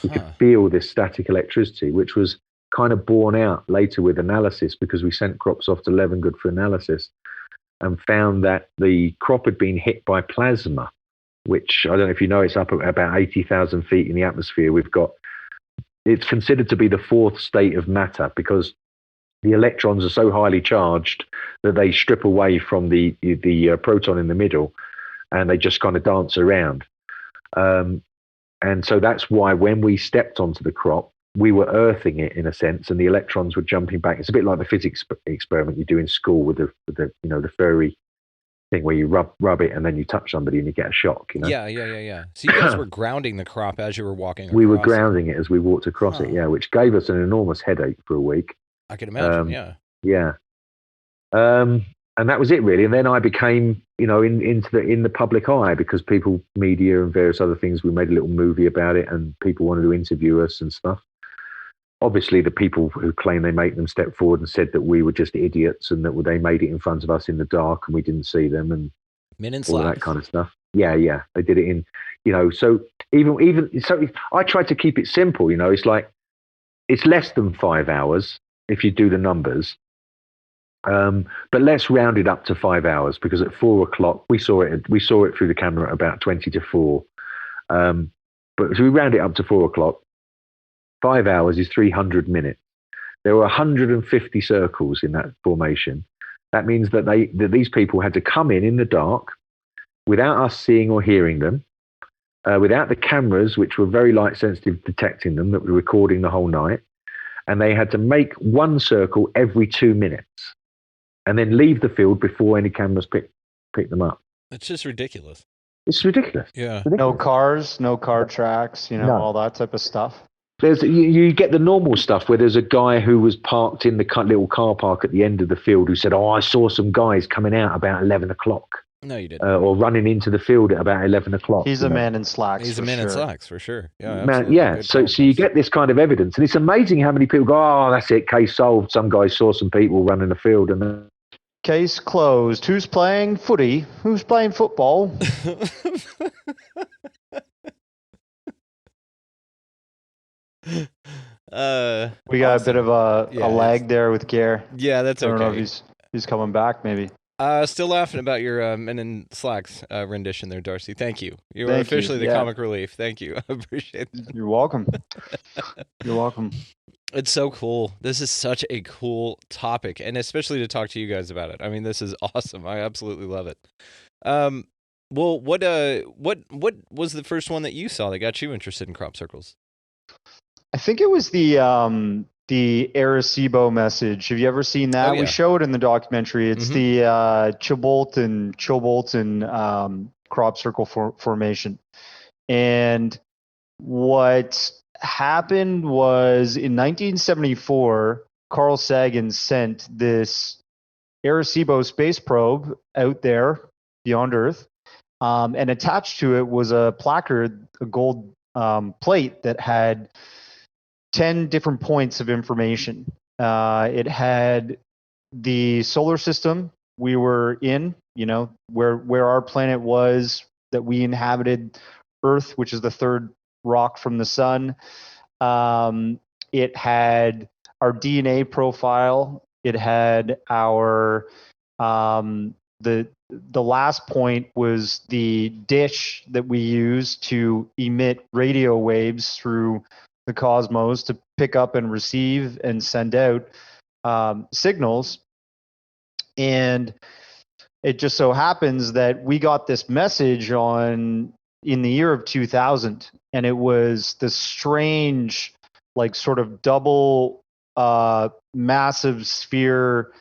We could feel this static electricity, which was kind of borne out later with analysis, because we sent crops off to Levengood for analysis and found that the crop had been hit by plasma, which, I don't know if you know, it's up at about 80,000 feet in the atmosphere. It's considered to be the fourth state of matter, because the electrons are so highly charged that they strip away from the proton in the middle, and they just kind of dance around. And so that's why when we stepped onto the crop, we were earthing it in a sense, and the electrons were jumping back. It's a bit like the physics experiment you do in school with the furry thing where you rub it and then you touch somebody and you get a shock. Yeah. So you guys were grounding the crop as you were walking across. We were grounding it as we walked across it, which gave us an enormous headache for a week. I can imagine, yeah. And that was it, really. And then I became, in the public eye, because people, media and various other things, we made a little movie about it, and people wanted to interview us and stuff. Obviously, the people who claim they made them step forward and said that we were just idiots, and that they made it in front of us in the dark and we didn't see them, and all that kind of stuff. Yeah, they did it in, so even so, I tried to keep it simple. It's like, it's less than 5 hours if you do the numbers. But let's round it up to 5 hours, because at 4 o'clock we saw it through the camera at about 20 to 4. But if we round it up to 4 o'clock, 5 hours is 300 minutes. There were 150 circles in that formation. That means that these people had to come in the dark, without us seeing or hearing them, without the cameras, which were very light sensitive, detecting them, that were recording the whole night. And they had to make one circle every 2 minutes, and then leave the field before any cameras pick them up. It's just ridiculous. It's ridiculous. Yeah. Ridiculous. No cars, no car tracks, all that type of stuff. You get the normal stuff where there's a guy who was parked in the little car park at the end of the field who said, I saw some guys coming out about 11 o'clock. No, you didn't. Or running into the field at about 11 o'clock. He's a man in slacks. He's a man in slacks, for sure. Yeah, man, yeah. So you get this kind of evidence, and it's amazing how many people go, oh, that's it, case solved. Some guys saw some people running the field. And case closed. Who's playing footy? Who's playing football? We got a bit of a lag there with Gare. Yeah, that's okay. I don't know if he's coming back, maybe. Still laughing about your Men in Slacks rendition there, Darcy. Thank you. You are officially the comic relief. Thank you. I appreciate that. You're welcome. You're welcome. It's so cool. This is such a cool topic, and especially to talk to you guys about it. I mean, this is awesome. I absolutely love it. Well, what was the first one that you saw that got you interested in crop circles? I think it was the Arecibo message. Have you ever seen that? Oh, yeah. We show it in the documentary. It's the Chilbolton crop circle formation. And what happened was in 1974, Carl Sagan sent this Arecibo space probe out there beyond Earth, and attached to it was a placard, a gold plate that had 10 different points of information. It had the solar system we were in, where our planet was, that we inhabited, Earth, which is the third rock from the sun. It had our DNA profile. It had our the last point was the dish that we use to emit radio waves through the cosmos to pick up and receive and send out signals. And it just so happens that we got this message in the year of 2000, and it was this strange, like, sort of double massive sphere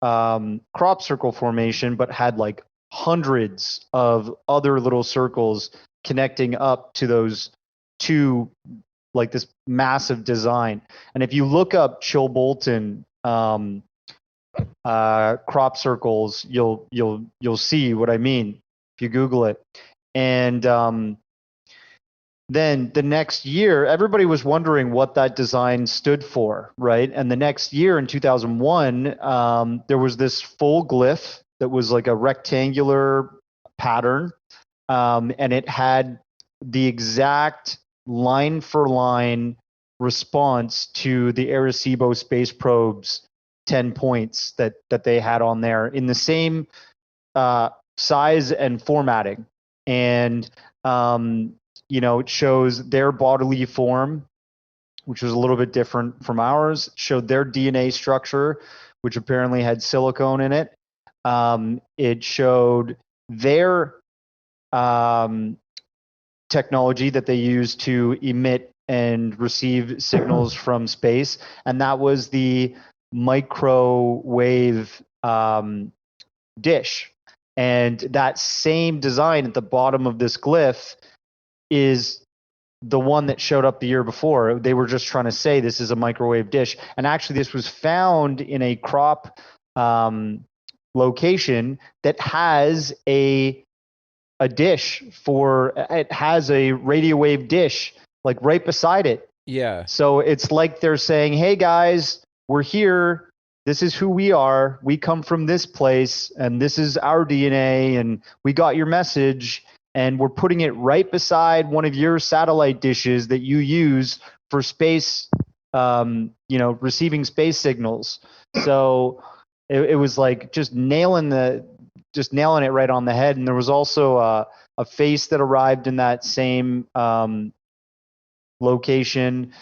crop circle formation, but had like hundreds of other little circles connecting up to those two, like this massive design. And if you look up Chilbolton crop circles, you'll see what I mean if you Google it. And then the next year, everybody was wondering what that design stood for, right? And the next year, in 2001, there was this full glyph that was like a rectangular pattern, and it had the exact line-for-line response to the Arecibo space probe's 10 points that they had on there in the same size and formatting. And it shows their bodily form, which was a little bit different from ours. It showed their DNA structure, which apparently had silicone in it. It showed their technology that they use to emit and receive signals from space, and that was the microwave dish. And that same design at the bottom of this glyph is the one that showed up the year before. They were just trying to say this is a microwave dish. And actually, this was found in a crop location that has a dish it has a radio wave dish, like right beside it. Yeah. So it's like they're saying, hey guys, we're here. This is who we are. We come from this place, and this is our DNA, and we got your message, and we're putting it right beside one of your satellite dishes that you use for space, receiving space signals. So it was like just nailing it right on the head. And there was also a face that arrived in that same location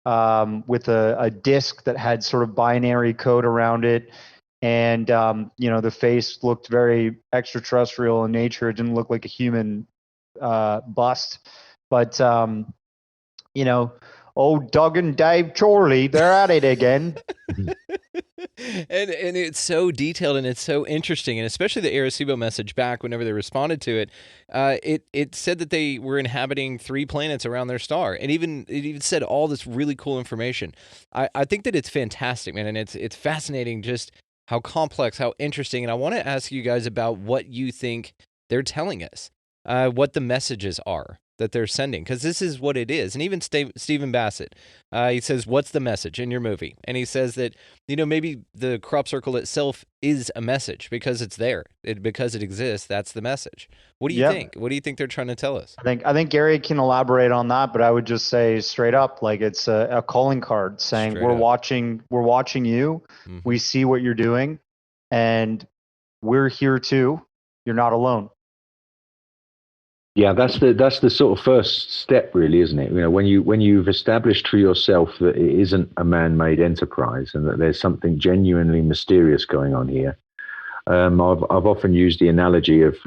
with a disc that had sort of binary code around it. And, the face looked very extraterrestrial in nature. It didn't look like a human bust. But, old Doug and Dave Chorley, they're at it again. And it's so detailed and it's so interesting, and especially the Arecibo message back whenever they responded to it, it said that they were inhabiting 3 planets around their star, and it even said all this really cool information. I think that it's fantastic, man, and it's fascinating just how complex, how interesting, and I want to ask you guys about what you think they're telling us, what the messages are that they're sending, because this is what it is. And even Stephen Bassett, he says, what's the message in your movie? And he says that, maybe the crop circle itself is a message because it's there. Because it exists, that's the message. What do you think? What do you think they're trying to tell us? I think Gary can elaborate on that, but I would just say straight up, like it's a calling card saying we're watching you. Mm-hmm. We see what you're doing, and we're here too. You're not alone. Yeah, that's the sort of first step, really, isn't it? When you've established for yourself that it isn't a man-made enterprise and that there's something genuinely mysterious going on here. I've often used the analogy of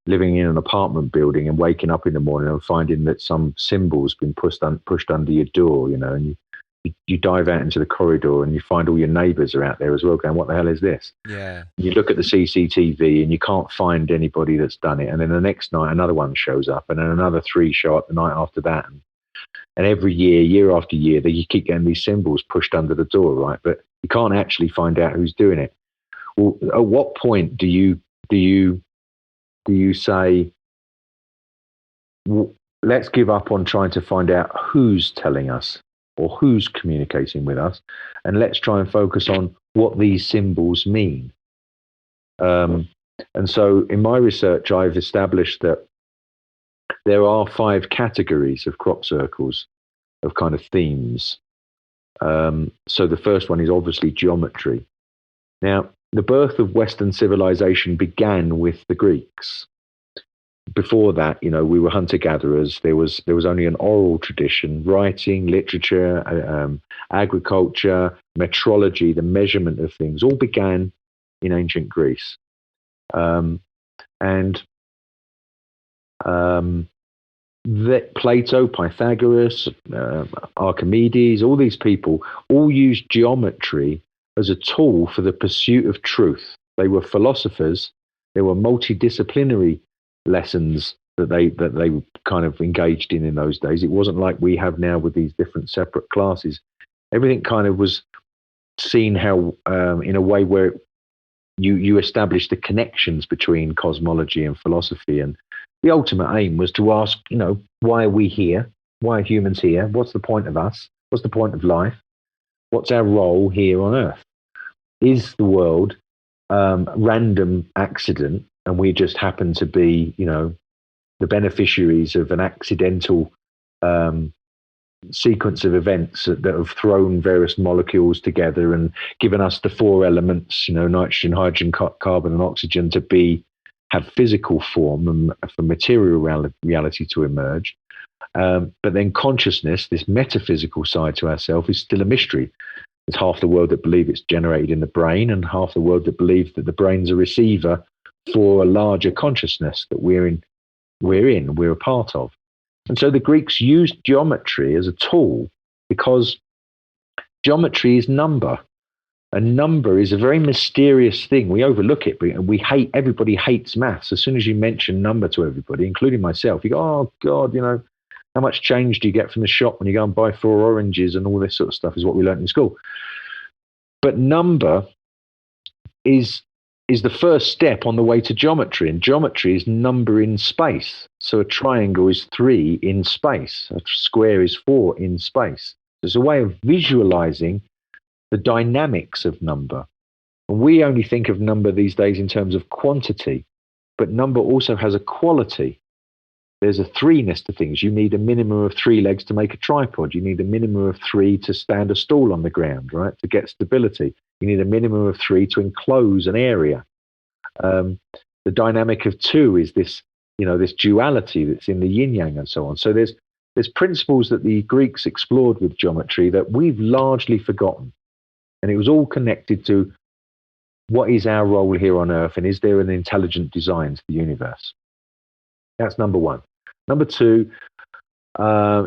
living in an apartment building and waking up in the morning and finding that some symbol's been pushed under your door, and you dive out into the corridor and you find all your neighbours are out there as well going, what the hell is this? Yeah. You look at the CCTV and you can't find anybody that's done it. And then the next night, another one shows up, and then another 3 show up the night after that. And every year after year, you keep getting these symbols pushed under the door, right? But You can't actually find out who's doing it. Well, at what point do you say, let's give up on trying to find out who's telling us or who's communicating with us, and let's try and focus on what these symbols mean? And so in my research, I've established that there are 5 categories of crop circles, of kind of themes. So the first one is obviously geometry. Now, the birth of Western civilization began with the Greeks. Before that, we were hunter-gatherers. There was only an oral tradition, writing, literature, agriculture, metrology, the measurement of things, all began in ancient Greece. Plato, Pythagoras, Archimedes, all these people all used geometry as a tool for the pursuit of truth. They were philosophers. There were multidisciplinary lessons that they kind of engaged in those days. It wasn't like we have now with these different separate classes. Everything kind of was seen how in a way where you establish the connections between cosmology and philosophy. And the ultimate aim was to ask, why are we here? Why are humans here? What's the point of us? What's the point of life? What's our role here on Earth? Is the world random accident, and we just happen to be, the beneficiaries of an accidental sequence of events that have thrown various molecules together and given us the 4 elements, nitrogen, hydrogen, carbon, and oxygen to have physical form and for material reality to emerge. But then consciousness, this metaphysical side to ourselves, is still a mystery. There's half the world that believe it's generated in the brain, and half the world that believe that the brain's a receiver for a larger consciousness that we're a part of. And so the Greeks used geometry as a tool because geometry is number. And number is a very mysterious thing. We overlook it, but everybody hates maths. As soon as you mention number to everybody, including myself, you go, oh God, how much change do you get from the shop when you go and buy 4 oranges, and all this sort of stuff is what we learned in school. But number is the first step on the way to geometry, and geometry is number in space. So a triangle is 3 in space, a square is 4 in space. There's a way of visualizing the dynamics of number. And we only think of number these days in terms of quantity, but number also has a quality. There's a 3-ness to things. You need a minimum of 3 legs to make a tripod. You need a minimum of 3 to stand a stool on the ground, right? To get stability. You need a minimum of 3 to enclose an area. The dynamic of 2 is this, this duality that's in the yin yang and so on. So there's principles that the Greeks explored with geometry that we've largely forgotten. And it was all connected to what is our role here on Earth, and is there an intelligent design to the universe? That's number 1. Number 2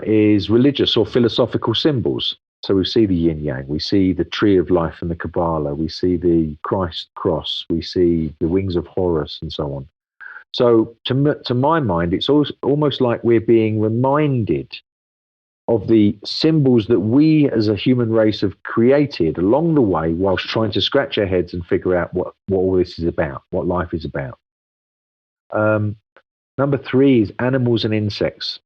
is religious or philosophical symbols. So we see the yin yang, we see the tree of life and the Kabbalah, we see the Christ cross, we see the wings of Horus, and so on. So to my mind, it's almost like we're being reminded of the symbols that we as a human race have created along the way, whilst trying to scratch our heads and figure out what all this is about, what life is about. Number 3 is animals and insects.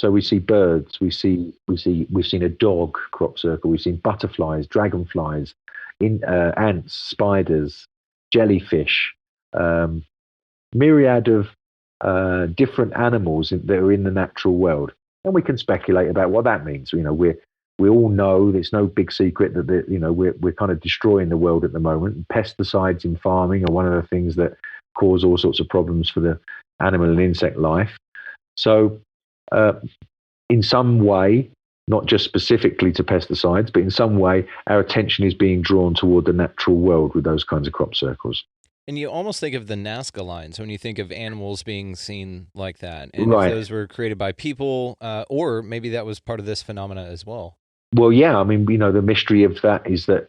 So we see birds, we've seen a dog crop circle, we've seen butterflies, dragonflies, ants, spiders, jellyfish, myriad of different animals that are in the natural world. And we can speculate about what that means. We all know there's no big secret that we're kind of destroying the world at the moment. Pesticides in farming are one of the things that cause all sorts of problems for the animal and insect life. So in some way, not just specifically to pesticides, but in some way, our attention is being drawn toward the natural world with those kinds of crop circles. And you almost think of the Nazca lines when you think of animals being seen like that. And right. If those were created by people, or maybe that was part of this phenomena as well. Well, yeah. I mean, the mystery of that is that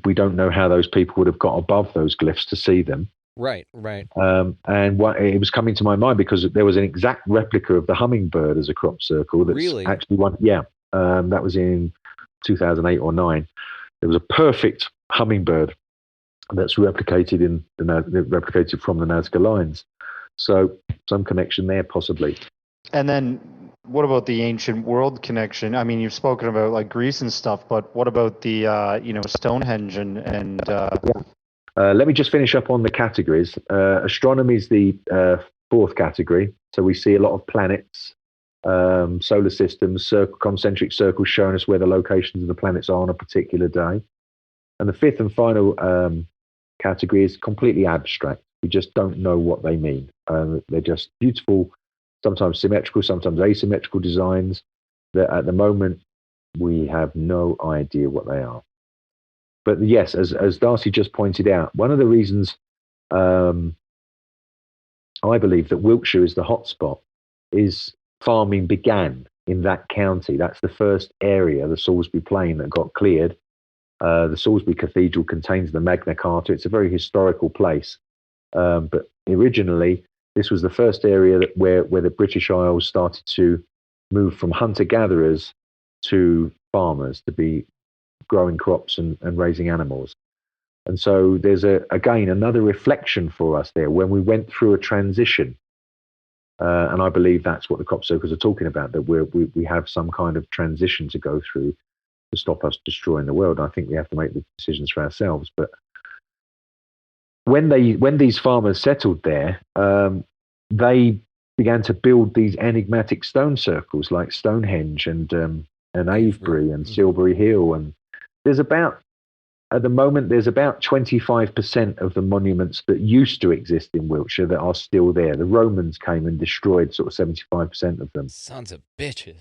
we don't know how those people would have got above those glyphs to see them. Right. And it was coming to my mind because there was an exact replica of the hummingbird as a crop circle. That's really? Actually one. Yeah. That was in 2008 or 9. There was a perfect hummingbird that's replicated from the Nazca lines. So some connection there, possibly. And then what about the ancient world connection? I mean, you've spoken about like Greece and stuff, but what about the Stonehenge and let me just finish up on the categories. Astronomy is the fourth category. So we see a lot of planets, solar systems, concentric circles showing us where the locations of the planets are on a particular day. And the fifth and final category is completely abstract. We just don't know what they mean. They're just beautiful, sometimes symmetrical, sometimes asymmetrical designs that at the moment we have no idea what they are. But yes, as Darcy just pointed out, one of the reasons I believe that Wiltshire is the hotspot is farming began in that county. That's the first area, the Salisbury Plain, that got cleared. The Salisbury Cathedral contains the Magna Carta. It's a very historical place. But originally, this was the first area where the British Isles started to move from hunter-gatherers to farmers, to be growing crops and raising animals. And so there's, again, another reflection for us there when we went through a transition. And I believe that's what the crop circles are talking about, that we have some kind of transition to go through to stop us destroying the world. I think we have to make the decisions for ourselves. But when these farmers settled there, they began to build these enigmatic stone circles like Stonehenge and Avebury and Silbury Hill. And at the moment, there's about 25% of the monuments that used to exist in Wiltshire that are still there. The Romans came and destroyed sort of 75% of them. Sons of bitches.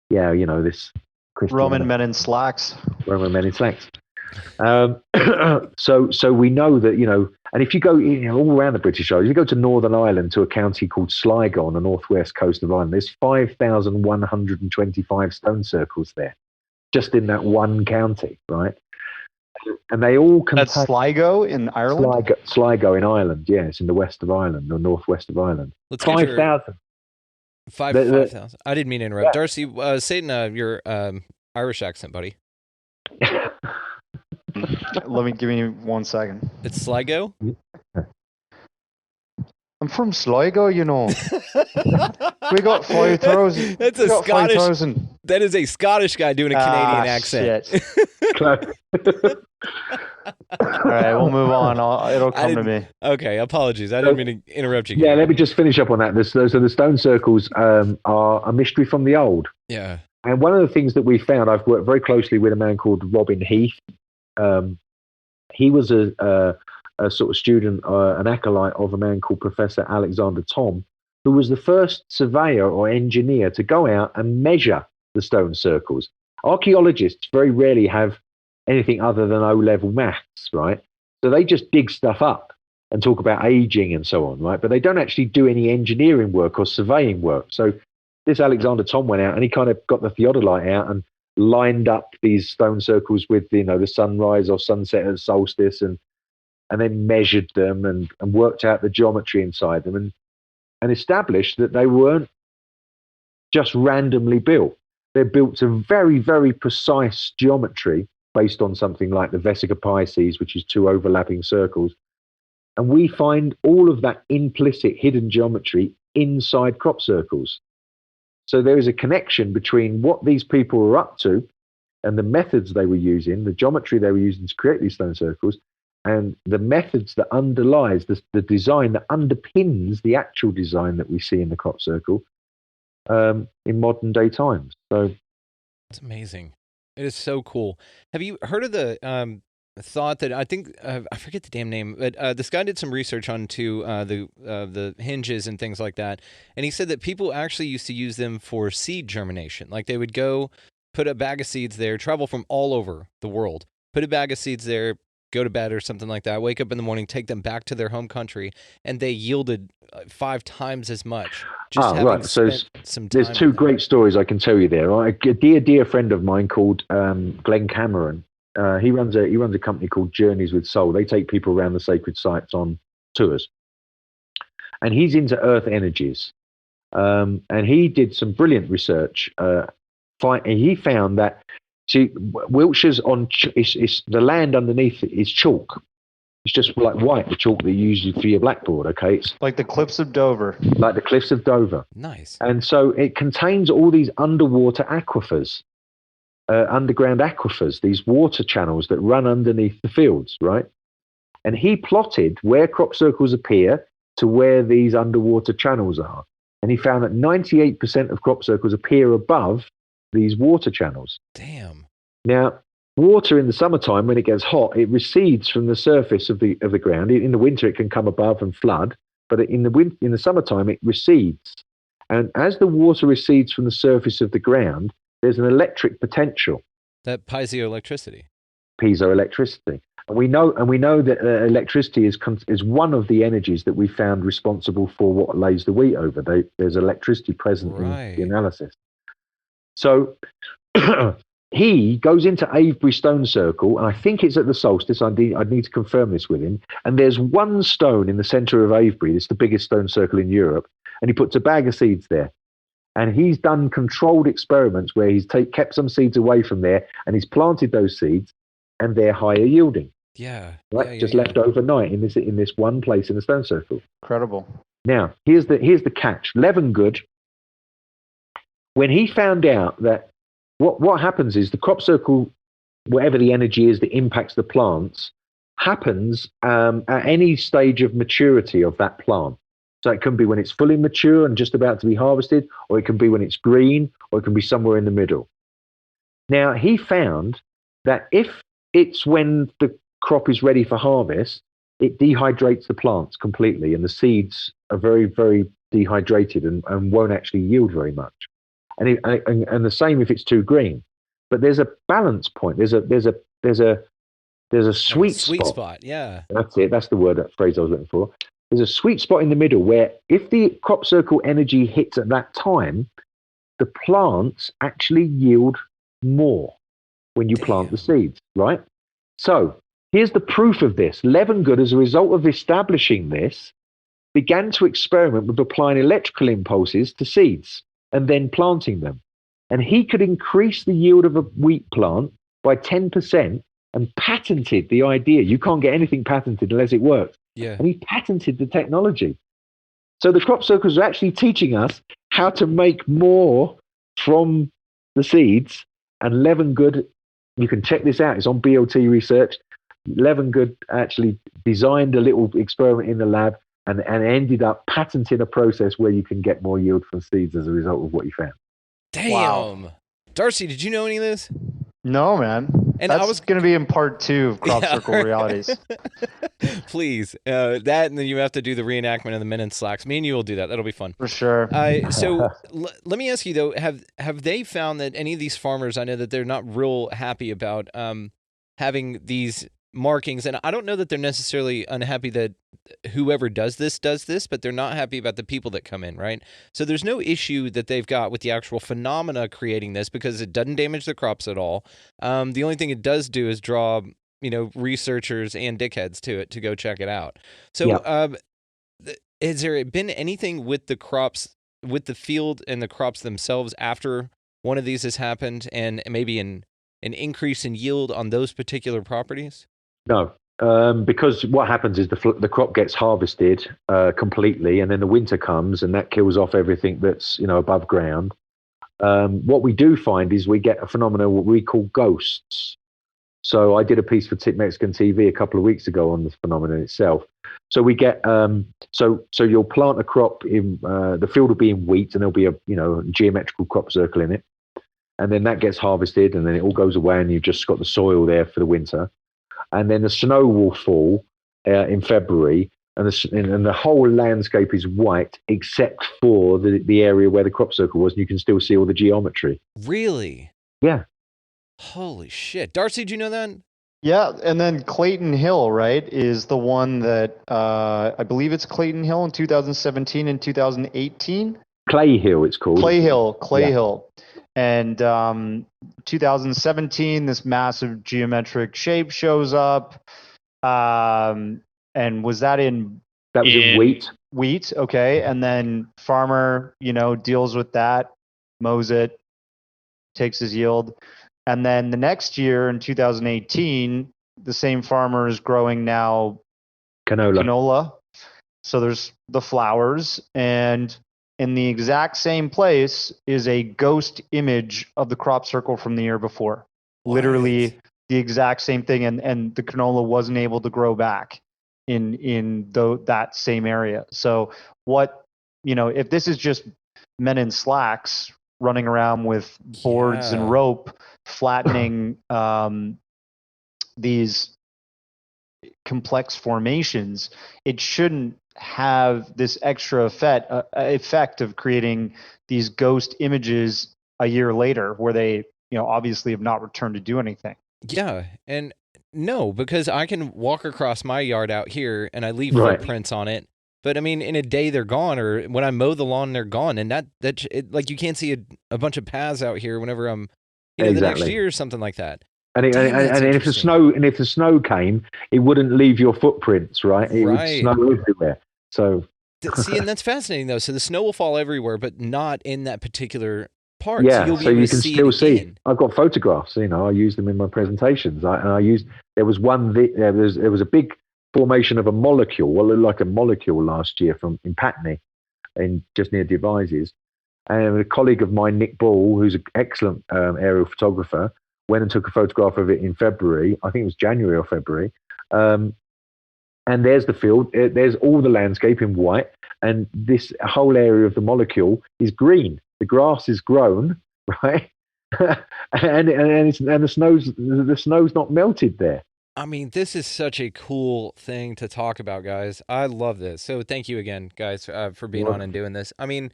Yeah, this Christian Roman men in slacks. Roman men in slacks. So we know that, and if you go all around the British Isles, you go to Northern Ireland to a county called Sligo on the northwest coast of Ireland, there's 5,125 stone circles there, just in that one county, right? And they all contain... That's Sligo in Ireland? Sligo in Ireland, yeah. It's in the west of Ireland, or northwest of Ireland. 5,000. 5,000. I didn't mean to interrupt. Yeah. Darcy, say it in your Irish accent, buddy. Give me 1 second. It's Sligo? I'm from Sligo, We got 5,000. That's a Scottish. 5,000. That is a Scottish guy doing a Canadian accent. All right, we'll move on. It'll come to me. Okay, apologies. I didn't mean to interrupt you. Yeah, let me just finish up on that. So the stone circles are a mystery from the old. Yeah. And one of the things that we found, I've worked very closely with a man called Robin Heath. He was a sort of student, an acolyte of a man called Professor Alexander Thom, who was the first surveyor or engineer to go out and measure the stone circles. Archaeologists very rarely have anything other than O-level maths, right? So they just dig stuff up and talk about aging and so on, right? But they don't actually do any engineering work or surveying work. So this Alexander Thom went out and he kind of got the theodolite out and lined up these stone circles with, the sunrise or sunset at solstice and then measured them and worked out the geometry inside them and established that they weren't just randomly built. They're built to very, very precise geometry based on something like the Vesica Pisces, which is two overlapping circles. And we find all of that implicit hidden geometry inside crop circles. So there is a connection between what these people were up to and the methods they were using, the geometry they were using to create these stone circles, and the methods that underlies the design that underpins the actual design that we see in the crop circle in modern day times. So it's amazing. It is so cool. Have you heard of the thought that I think I forget the damn name, but this guy did some research onto the hinges and things like that, and he said that people actually used to use them for seed germination. Like they would go put a bag of seeds there, travel from all over the world, put a bag of seeds there, go to bed or something like that, wake up in the morning, take them back to their home country, and they yielded 5 times as much. Just having spent some time. There's 2 great stories I can tell you there. Right? A dear friend of mine called Glenn Cameron. He runs a company called Journeys with Soul. They take people around the sacred sites on tours, and he's into earth energies. And he did some brilliant research. He found that See, Wiltshire's it's the land underneath it is chalk. It's just like white, the chalk that you use for your blackboard, okay? It's like the cliffs of Dover. Like the cliffs of Dover. Nice. And so it contains all these underwater aquifers, underground aquifers, these water channels that run underneath the fields, right? And he plotted where crop circles appear to where these underwater channels are. And he found that 98% of crop circles appear above these water channels. Damn. Now, water in the summertime, when it gets hot, it recedes from the surface of the ground. In the winter, it can come above and flood, but in the summertime, it recedes. And as the water recedes from the surface of the ground, there's an electric potential. That piezoelectricity. Piezoelectricity. And we know that electricity is one of the energies that we found responsible for what lays the wheat over. There's electricity present in the analysis. So he goes into Avebury Stone Circle, and I think it's at the solstice. I'd need to confirm this with him. And there's one stone in the centre of Avebury. It's the biggest stone circle in Europe. And he puts a bag of seeds there. And he's done controlled experiments where he's kept some seeds away from there, and he's planted those seeds, and they're higher yielding. Yeah. Right, just left overnight in this one place in the stone circle. Incredible. Now, here's the catch. Levengood, when he found out that what happens is the crop circle, whatever the energy is that impacts the plants, happens at any stage of maturity of that plant. So it can be when it's fully mature and just about to be harvested, or it can be when it's green, or it can be somewhere in the middle. Now, he found that if it's when the crop is ready for harvest, it dehydrates the plants completely, and the seeds are very, very dehydrated and won't actually yield very much. And the same if it's too green. But there's a balance point. There's a sweet spot. Yeah. That's it. That's the phrase I was looking for. There's a sweet spot in the middle where if the crop circle energy hits at that time, the plants actually yield more when you plant the seeds, right? So here's the proof of this. Levengood, as a result of establishing this, began to experiment with applying electrical impulses to seeds and then planting them. And he could increase the yield of a wheat plant by 10% and patented the idea. You can't get anything patented unless it works. Yeah. And he patented the technology. So the crop circles are actually teaching us how to make more from the seeds. And Levengood, you can check this out, it's on BLT research. Levengood actually designed a little experiment in the lab and ended up patenting a process where you can get more yield from seeds as a result of what he found. Damn. Wow. Darcy, did you know any of this? No, man. And that's going to be in part 2 of Crop Circle Realities. Please. That, and then you have to do the reenactment of the Men in Slacks. Me and you will do that. That'll be fun. For sure. So let me ask you, though, have they found that any of these farmers, I know that they're not real happy about having these markings, and I don't know that they're necessarily unhappy that whoever does this, but they're not happy about the people that come in, right? So there's no issue that they've got with the actual phenomena creating this because it doesn't damage the crops at all. The only thing it does do is draw, researchers and dickheads to it to go check it out. So has there been anything with the crops, with the field and the crops themselves after one of these has happened, and maybe an increase in yield on those particular properties? No, because what happens is the crop gets harvested completely, and then the winter comes, and that kills off everything that's above ground. What we do find is we get a phenomenon what we call ghosts. So I did a piece for Mexican TV a couple of weeks ago on the phenomenon itself. So we get so you'll plant a crop in the field will be in wheat, and there'll be a geometrical crop circle in it, and then that gets harvested, and then it all goes away, and you've just got the soil there for the winter. And then the snow will fall in February, and the whole landscape is white except for the area where the crop circle was, and you can still see all the geometry. Really? Yeah. Holy shit. Darcy, do you know that? Yeah, and then Clayton Hill, right, is the one that I believe it's Clayton Hill in 2017 and 2018. Clay Hill, it's called. Clay Hill. And 2017, this massive geometric shape shows up. And was that in... That was in wheat. Wheat, okay. And then farmer, deals with that, mows it, takes his yield. And then the next year in 2018, the same farmer is growing now canola. So there's the flowers, and in the exact same place is a ghost image of the crop circle from the year before. What? Literally the exact same thing, and the canola wasn't able to grow back in that same area. So what, if this is just men in slacks running around with boards and rope flattening these complex formations, it shouldn't have this extra effect of creating these ghost images a year later where they obviously have not returned to do anything. Yeah, and no, because I can walk across my yard out here and I leave footprints on it. But I mean, in a day they're gone, or when I mow the lawn they're gone, and like you can't see a bunch of paths out here whenever I'm, the next year or something like that. And if the snow came, it wouldn't leave your footprints, right? It would snow everywhere. So see, and that's fascinating though. So the snow will fall everywhere, but not in that particular part. Yeah, so you can still see. I've got photographs. I use them in my presentations. There was a big formation of a molecule, what looked like a molecule last year in Patney, just near Devizes. And a colleague of mine, Nick Ball, who's an excellent aerial photographer, went and took a photograph of it in February. I think it was January or February. And there's the field. There's all the landscape in white. And this whole area of the molecule is green. The grass is grown, right? and the snow's not melted there. I mean, this is such a cool thing to talk about, guys. I love this. So thank you again, guys, for being on and doing this. I mean,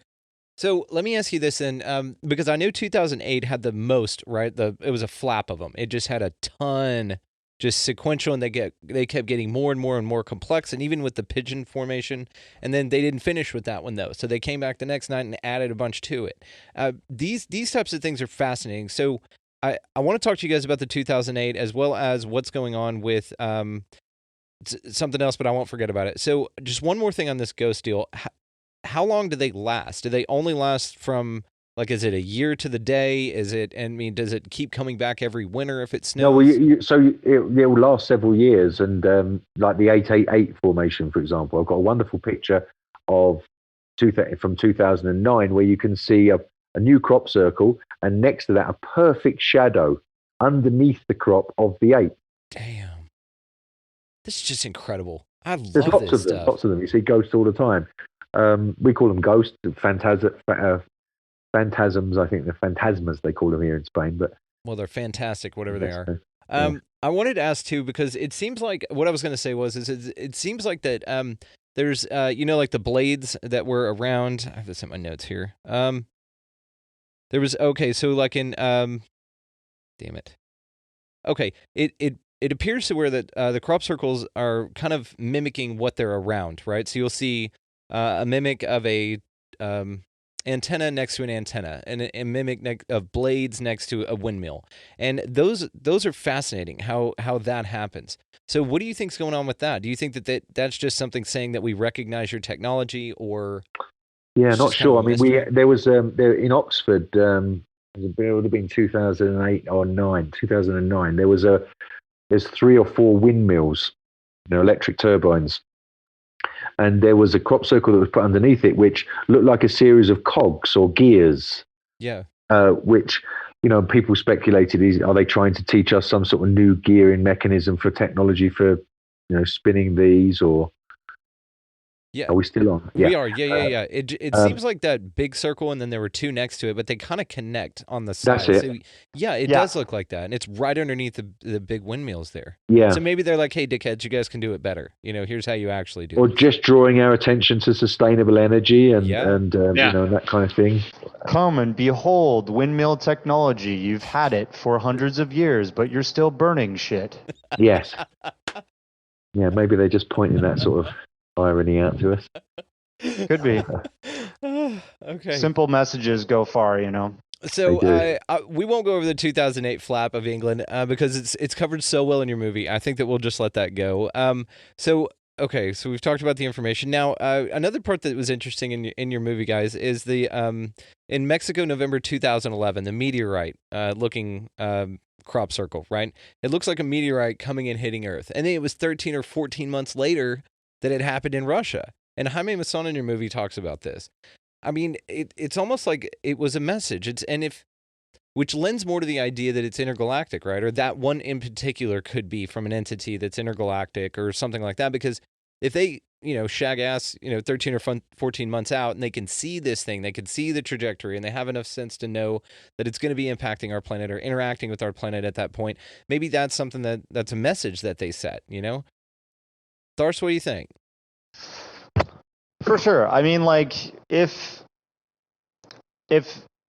so let me ask you this then, because I know 2008 had the most, right? It was a flap of them. It just had a ton, just sequential, and they kept getting more and more and more complex, and even with the pigeon formation. And then they didn't finish with that one though, so they came back the next night and added a bunch to it. These types of things are fascinating. So I want to talk to you guys about the 2008 as well as what's going on with something else, but I won't forget about it. So just one more thing on this ghost deal. How long do they last? Do they only last from, like, is it a year to the day? Does it keep coming back every winter if it snows? No, well, it will last several years. And like the 888 formation, for example, I've got a wonderful picture from 2009 where you can see a new crop circle, and next to that, a perfect shadow underneath the crop of the 8. Damn. This is just incredible. I love There's lots this of them, stuff. lots of them. You see ghosts all the time. We call them ghosts, phantasms. I think they're phantasmas, they call them here in Spain. But well, they're fantastic, whatever they are. I wanted to ask too, because it seems like what I was going to say it seems like that there's like the blades that were around. I have this in my notes here. There was so like in damn it. Okay, it appears to where that the crop circles are kind of mimicking what they're around, right? So you'll see a mimic of a antenna next to an antenna, and a mimic of blades next to a windmill, and those are fascinating. How that happens. So what do you think's going on with that? Do you think that's just something saying that we recognize your technology, or? Yeah, not sure. I mean, there was there in Oxford. It would have been 2008 or 2009. There's 3 or 4 windmills, electric turbines, and there was a crop circle that was put underneath it, which looked like a series of cogs or gears. Yeah. Which people speculated are they trying to teach us some sort of new gearing mechanism for technology for spinning these, or? Yeah. Are we still on? Yeah. We are. Yeah. It seems like that big circle, and then there were 2 next to it, but they kind of connect on the side. That's it. So, it does look like that, and it's right underneath the big windmills there. Yeah. So maybe they're like, hey, dickheads, you guys can do it better. Here's how you actually do it. Or just drawing our attention to sustainable energy and that kind of thing. Come and behold windmill technology. You've had it for hundreds of years, but you're still burning shit. Yes. Yeah, maybe they're just pointing that sort of irony out to us. Could be. Okay. Simple messages go far, So we won't go over the 2008 flap of England because it's covered so well in your movie. I think that we'll just let that go. So we've talked about the information. Now, another part that was interesting in your movie, guys, is the in Mexico, November 2011, the meteorite looking crop circle, right? It looks like a meteorite coming and hitting Earth. And then it was 13 or 14 months later that it happened in Russia. And Jaime Maussan in your movie talks about this. I mean, it's almost like it was a message. Which lends more to the idea that it's intergalactic, right? Or that one in particular could be from an entity that's intergalactic or something like that. Because if they, shag ass, 13 or 14 months out and they can see this thing, they can see the trajectory and they have enough sense to know that it's going to be impacting our planet or interacting with our planet at that point, maybe that's something that's a message that they set, Thars, what do you think? For sure. I mean, like, if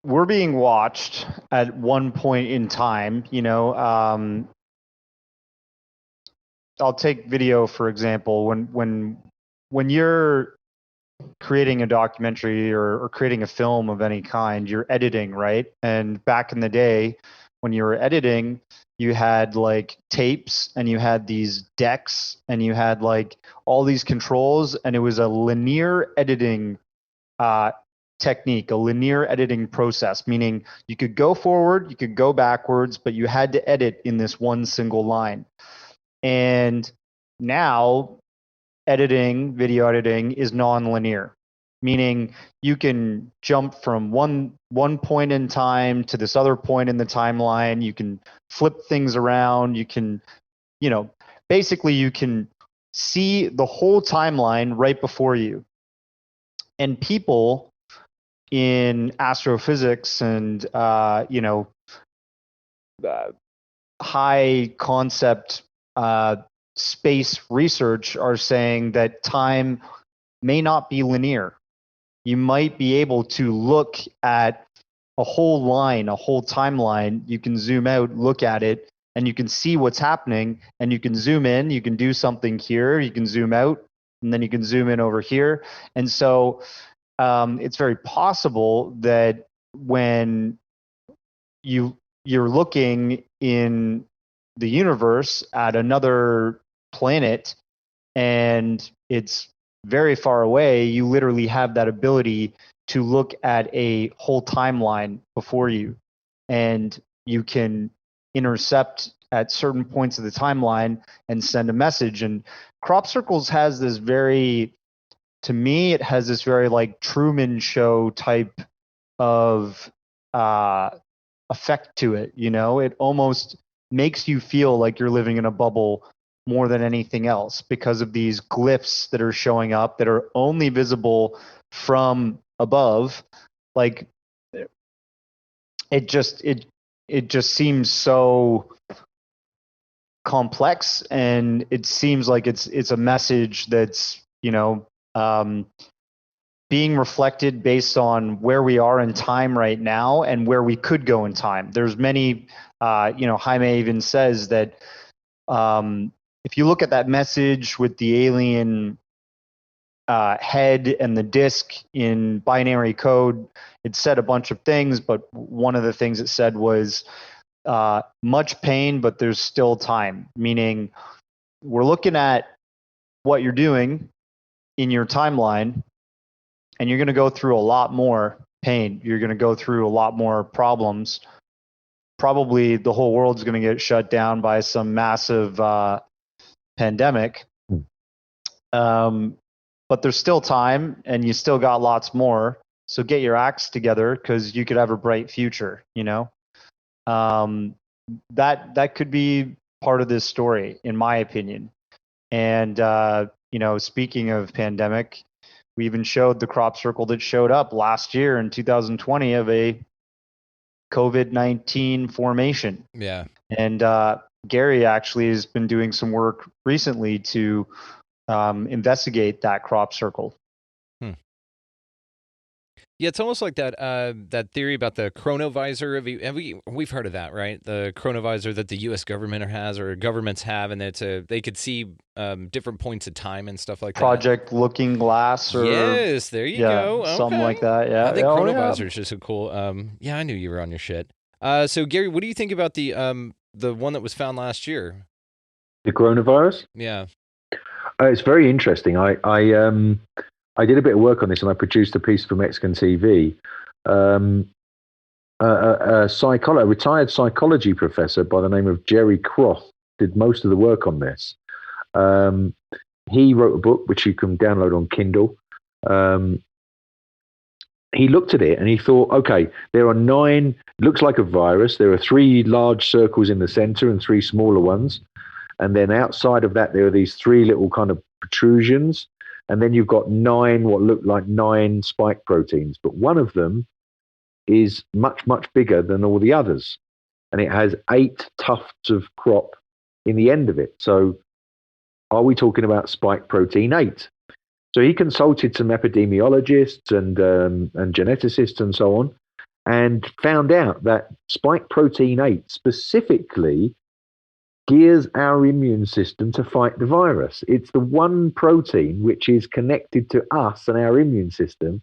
we're being watched at one point in time, I'll take video for example. When you're creating a documentary or creating a film of any kind, you're editing, right? And back in the day, when you were editing, you had like tapes and you had these decks and you had like all these controls, and it was a linear editing technique, a linear editing process, meaning you could go forward, you could go backwards, but you had to edit in this one single line. And now video editing is non-linear, meaning you can jump from one point in time to this other point in the timeline. You can flip things around. You can, basically you can see the whole timeline right before you. And people in astrophysics and high concept space research are saying that time may not be linear. You might be able to look at a whole line, a whole timeline. You can zoom out, look at it, and you can see what's happening, and you can zoom in, you can do something here, you can zoom out, and then you can zoom in over here. And so it's very possible that when you're looking in the universe at another planet and it's very far away, you literally have that ability to look at a whole timeline before you, and you can intercept at certain points of the timeline and send a message. And crop circles has this very, to me, it has this very like Truman Show type of effect to it. It almost makes you feel like you're living in a bubble more than anything else, because of these glyphs that are showing up that are only visible from above. Like it just seems so complex, and it seems like it's a message that's being reflected based on where we are in time right now and where we could go in time. There's many Jaime even says that if you look at that message with the alien head and the disc in binary code, it said a bunch of things, but one of the things it said was much pain, but there's still time, meaning we're looking at what you're doing in your timeline, and you're going to go through a lot more pain. You're going to go through a lot more problems. Probably the whole world's going to get shut down by some massive pandemic. But there's still time, and you still got lots more. So get your acts together, because you could have a bright future. That could be part of this story, in my opinion. And speaking of pandemic, we even showed the crop circle that showed up last year in 2020 of a COVID-19 formation. Yeah. And Gary actually has been doing some work recently to investigate that crop circle. Yeah, it's almost like that theory about the chronovisor. We've heard of that, right? The chronovisor that the U.S. government has, or governments have, and they could see different points of time and stuff like Project that. Looking Glass, or yes, there you go. Okay. Something like that. Yeah, I think chronovisor is just so cool. Yeah, I knew you were on your shit. So Gary, what do you think about the one that was found last year? The coronavirus? Yeah. It's very interesting. I did a bit of work on this, and I produced a piece for Mexican TV. a retired psychology professor by the name of Jerry Croft did most of the work on this. He wrote a book which you can download on Kindle. He looked at it and he thought, okay, there are 9, looks like a virus. There are 3 large circles in the center and 3 smaller ones. And then outside of that, there are these 3 little kind of protrusions. And then you've got 9, what look like 9 spike proteins. But one of them is much, much bigger than all the others. And it has 8 tufts of crop in the end of it. So are we talking about spike protein 8? So he consulted some epidemiologists and geneticists and so on, and found out that spike protein 8 specifically gears our immune system to fight the virus. It's the one protein which is connected to us and our immune system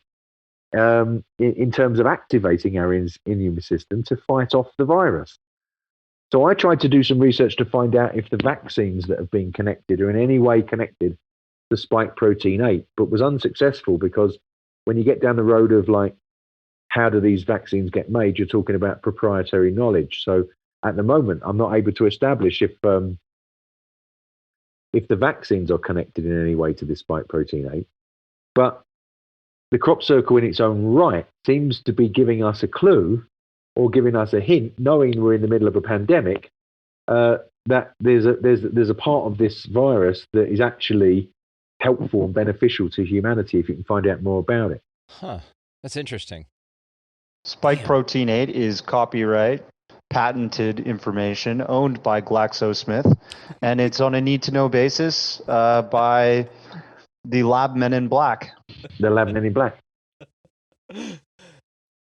in terms of activating our immune system to fight off the virus. So I tried to do some research to find out if the vaccines that have been connected are in any way connected to spike protein 8, but was unsuccessful, because when you get down the road of like, how do these vaccines get made, you're talking about proprietary knowledge. So at the moment, I'm not able to establish if the vaccines are connected in any way to this spike protein 8. But the crop circle in its own right seems to be giving us a clue, or giving us a hint, knowing we're in the middle of a pandemic, that there's a part of this virus that is actually helpful and beneficial to humanity if you can find out more about it. Huh. That's interesting. Spike protein 8 is copyright, patented information owned by GlaxoSmith, and it's on a need-to-know basis by the lab men in black. The lab men in black.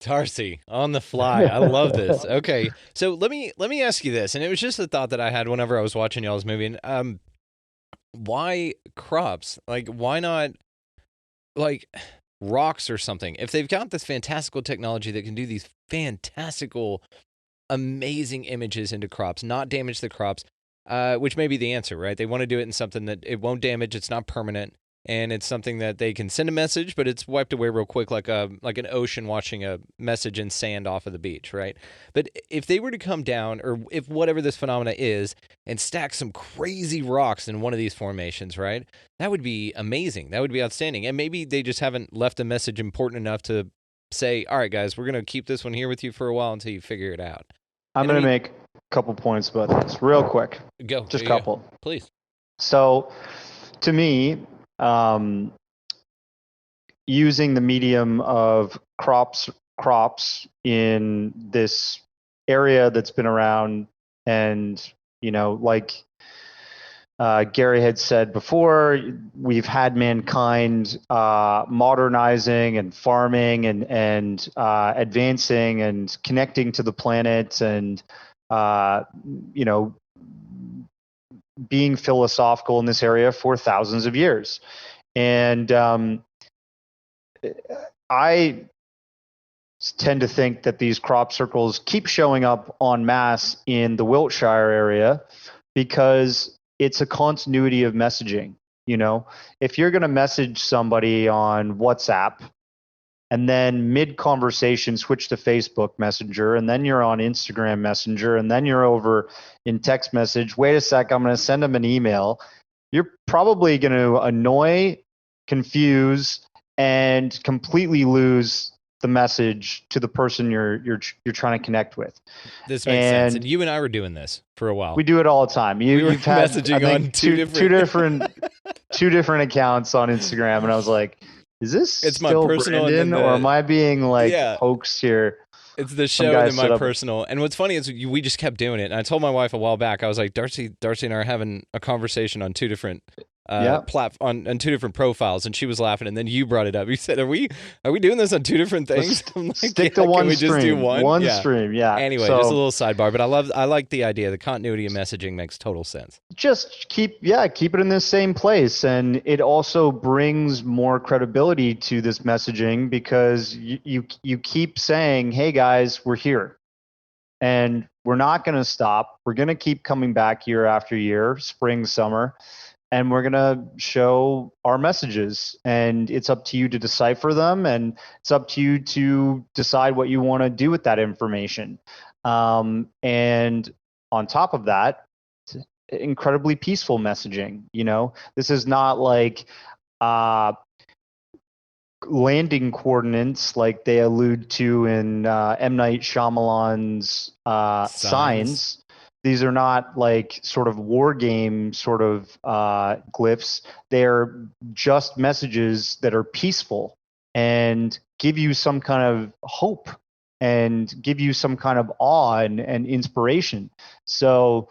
Darcy, on the fly. I love this. Okay, so let me ask you this, and it was just a thought that I had whenever I was watching y'all's movie. And, why crops? Like, why not, like, rocks or something? If they've got this fantastical technology that can do these fantastical, amazing images into crops, not damage the crops, which may be the answer, right? They want to do it in something that it won't damage, it's not permanent, and it's something that they can send a message, but it's wiped away real quick, like an ocean washing a message in sand off of the beach, right? But if they were to come down, or if whatever this phenomena is, and stack some crazy rocks in one of these formations, right? That would be amazing. That would be outstanding. And maybe they just haven't left a message important enough to say, all right, guys, we're going to keep this one here with you for a while until you figure it out. I'm going to make a couple points about this real quick. Go. Just a couple. Please. So, to me, using the medium of crops in this area that's been around, and like Gary had said before, we've had mankind modernizing and farming and advancing and connecting to the planet, and being philosophical in this area for thousands of years. And I tend to think that these crop circles keep showing up en masse in the Wiltshire area because it's a continuity of messaging. If you're going to message somebody on WhatsApp and then mid-conversation switch to Facebook Messenger, and then you're on Instagram Messenger, and then you're over in text message, wait a sec, I'm going to send them an email, you're probably going to annoy, confuse, and completely lose the message to the person you're trying to connect with. This makes sense. And you and I were doing this for a while. We do it all the time. You've had messaging on two different accounts on Instagram, and I was like, is this it's still my personal, Brandon, or am I being hoaxed here? It's the show and then my personal. And what's funny is we just kept doing it. And I told my wife a while back, I was like, Darcy and I are having a conversation on 2 different on 2 different profiles, and she was laughing. And then you brought it up. You said, "Are we doing this on 2 different things?" I'm like, stick to one can we stream. Just do one Stream, yeah. Anyway, so, just a little sidebar, but I like the idea. The continuity of messaging makes total sense. Just keep it in the same place, and it also brings more credibility to this messaging because you keep saying, "Hey guys, we're here." And we're not going to stop. We're going to keep coming back year after year, spring, summer. and we're going to show our messages, and it's up to you to decipher them, and it's up to you to decide what you want to do with that information. And on top of that, incredibly peaceful messaging. This is not like landing coordinates like they allude to in M. Night Shyamalan's Signs. These are not like sort of war game sort of glyphs. They're just messages that are peaceful and give you some kind of hope and give you some kind of awe and inspiration. So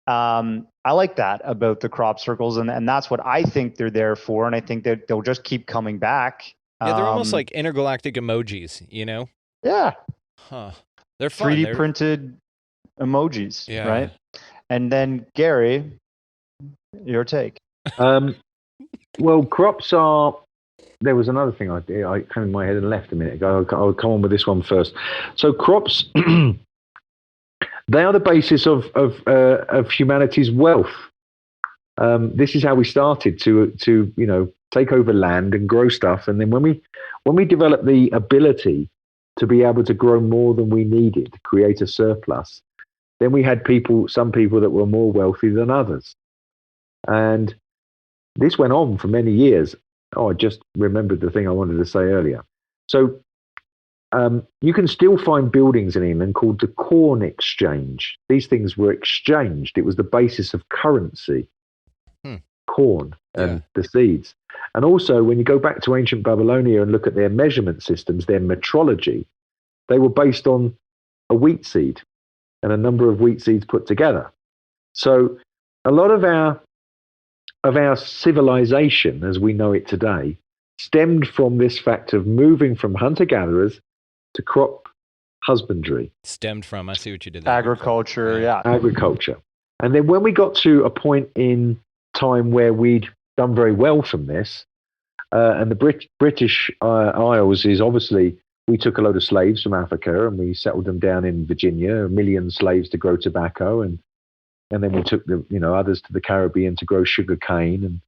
I like that about the crop circles, and that's what I think they're there for, and I think that they'll just keep coming back. Yeah, they're almost like intergalactic emojis, Yeah. Huh. They're fun. 3D printed emojis, Yeah. right? And then, Gary, your take. Well, crops are... There was another thing I came in my head and left a minute ago. I'll come on with this one first. So crops... They are the basis of humanity's wealth. This is how we started to take over land and grow stuff. And then when we developed the ability to be able to grow more than we needed, to create a surplus, then we had some people that were more wealthy than others. And this went on for many years. Oh, I just remembered the thing I wanted to say earlier. So you can still find buildings in England called the Corn Exchange. These things were exchanged. It was the basis of currency, corn and the seeds. And also, when you go back to ancient Babylonia and look at their measurement systems, their metrology, they were based on a wheat seed and a number of wheat seeds put together. So a lot of our civilization, as we know it today, stemmed from this fact of moving from hunter-gatherers to crop husbandry. Stemmed from, I see what you did there. Agriculture, yeah. Agriculture. And then when we got to a point in time where we'd done very well from this, and the British Isles is obviously, we took a load of slaves from Africa and we settled them down in Virginia, 1 million slaves to grow tobacco, and then we took others to the Caribbean to grow sugar cane,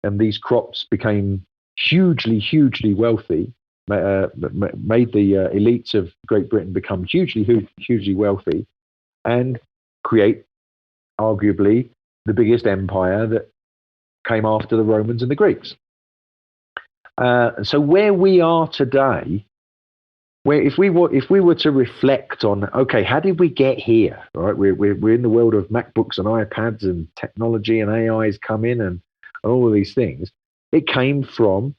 and these crops became hugely, hugely wealthy. Made the elites of Great Britain become hugely wealthy, and create arguably the biggest empire that came after the Romans and the Greeks. So where we are today, if we were to reflect on, okay, how did we get here? Right, we're in the world of MacBooks and iPads and technology, and AI's come in and all of these things. It came from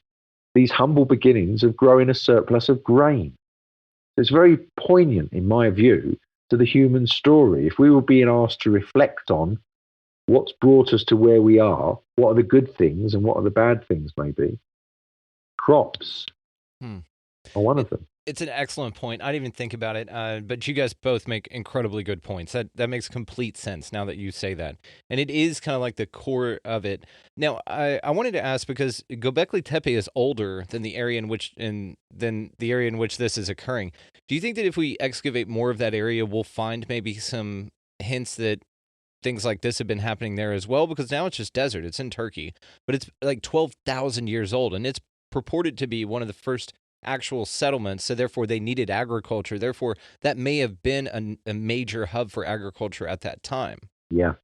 these humble beginnings of growing a surplus of grain. It's very poignant, in my view, to the human story. If we were being asked to reflect on what's brought us to where we are, what are the good things and what are the bad things maybe, crops are one of them. It's an excellent point. I didn't even think about it, but you guys both make incredibly good points. That makes complete sense now that you say that. And it is kind of like the core of it. Now, I wanted to ask, because Göbekli Tepe is older than the area in which this is occurring. Do you think that if we excavate more of that area, we'll find maybe some hints that things like this have been happening there as well? Because now it's just desert. It's in Turkey, but it's like 12,000 years old, and it's purported to be one of the first actual settlements, so therefore they needed agriculture. Therefore, that may have been a major hub for agriculture at that time. Yeah.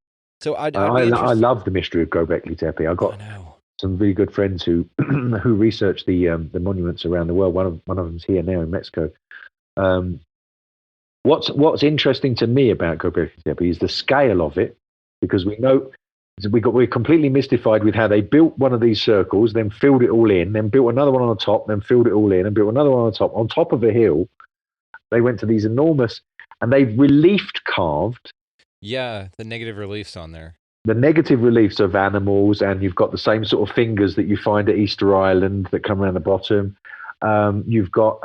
So I love the mystery of Göbekli Tepe. I got some really good friends who who research the monuments around the world. One of them's here now in Mexico. What's interesting to me about Göbekli Tepe is the scale of it, because we're completely mystified with how they built one of these circles, then filled it all in, then built another one on the top, then filled it all in, and built another one on top of a hill. They went to these enormous, and they've carved. Yeah, the negative reliefs on there. The negative reliefs of animals, and you've got the same sort of fingers that you find at Easter Island that come around the bottom. You've got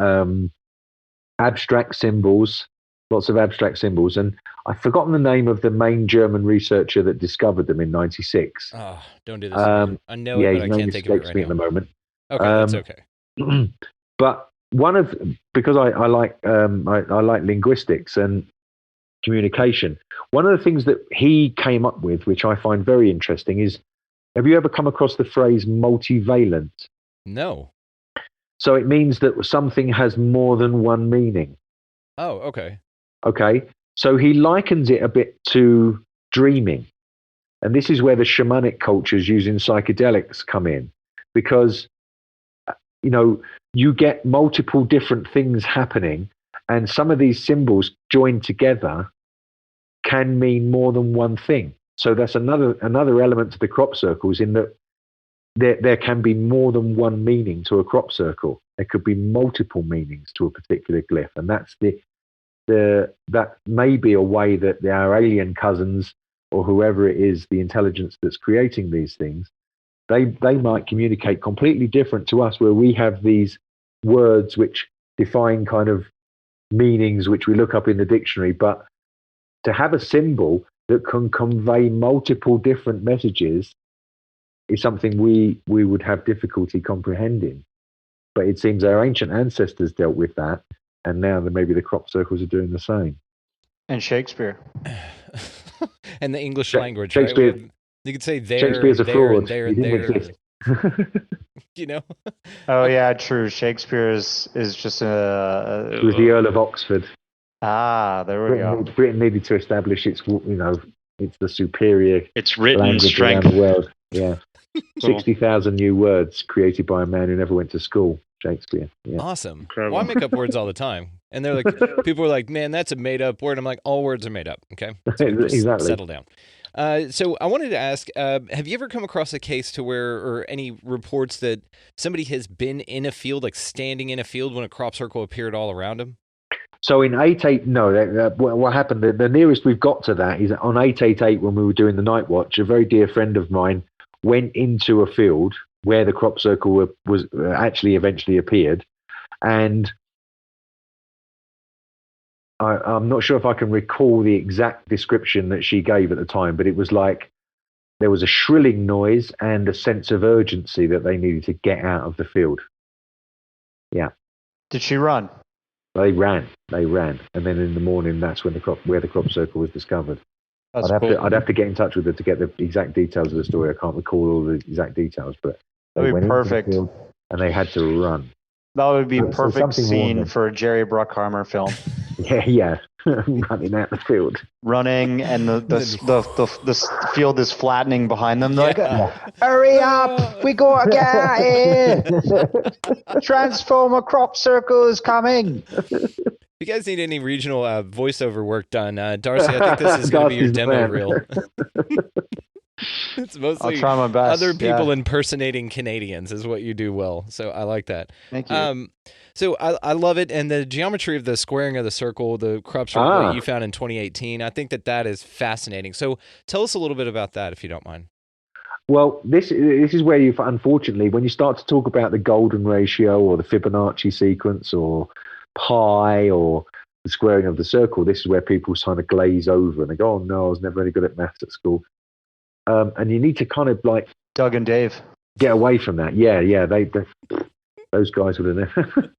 abstract symbols, lots of abstract symbols, and I've forgotten the name of the main German researcher that discovered them in '96. Oh, don't do this. I know it, but I can't think of it right now. At the moment. Okay, that's okay. But because I like linguistics and communication, one of the things that he came up with, which I find very interesting, is Have you ever come across the phrase multivalent? No. So it means that something has more than one meaning. Oh, okay. Okay. So he likens it a bit to dreaming. And this is where the shamanic cultures using psychedelics come in, because, you know, you get multiple different things happening, and some of these symbols joined together can mean more than one thing. So that's another element to the crop circles, in that there can be more than one meaning to a crop circle. There could be multiple meanings to a particular glyph, and that's that may be a way that our alien cousins, or whoever it is, the intelligence that's creating these things, they might communicate completely different to us, where we have these words which define kind of meanings which we look up in the dictionary, but to have a symbol that can convey multiple different messages is something we would have difficulty comprehending. But it seems our ancient ancestors dealt with that, and now maybe the crop circles are doing the same. And Shakespeare. And the English language, Shakespeare, right? You could say there, Shakespeare's a there, fraud. and there, He and didn't there. exist. You know? Oh yeah, true. Shakespeare is just He was the Earl of Oxford. There we go. Britain needed to establish its, it's the superior It's written language strength. around the world. Yeah. Cool. 60,000 new words created by a man who never went to school. Shakespeare. Yeah. Awesome. Incredible. Well, I make up words all the time. And they're like, people are like, man, that's a made up word. I'm like, all words are made up. Okay. So just Exactly. settle down. So I wanted to ask, have you ever come across a case to where, or any reports that somebody has been in a field, like standing in a field when a crop circle appeared all around them? So in 888, no, what happened, the nearest we've got to that is on 888, when we were doing the night watch, a very dear friend of mine went into a field where the crop circle was actually eventually appeared. And I'm not sure if I can recall the exact description that she gave at the time, but it was like there was a shrilling noise and a sense of urgency that they needed to get out of the field. Yeah. Did she run? They ran, and then in the morning, that's when where the crop circle was discovered. That's I'd cool. have to get in touch with her to get the exact details of the story. I can't recall all the exact details, but they That'd be went into the perfect. field and they had to run. That would be a So perfect something scene more for a Jerry Bruckheimer film. Yeah, running out the field. Running, and the field is flattening behind them. They're Yeah. like, hurry up, we gotta get out here. Transformer crop circle is coming. If you guys need any regional voiceover work done, Darcy, I think this is going to be your Darcy's the demo man. reel. It's mostly I'll try my best. other people impersonating Canadians is what you do well. So I like that. Thank you. So I love it. And the geometry of the squaring of the circle, the crop circle that you found in 2018, I think that is fascinating. So tell us a little bit about that, if you don't mind. Well, this is where you, unfortunately, when you start to talk about the golden ratio or the Fibonacci sequence or pi or the squaring of the circle, this is where people kind of glaze over and they go, oh no, I was never really good at maths at school. And you need to kind of like Doug and Dave get away from that. Yeah, they those guys would have never.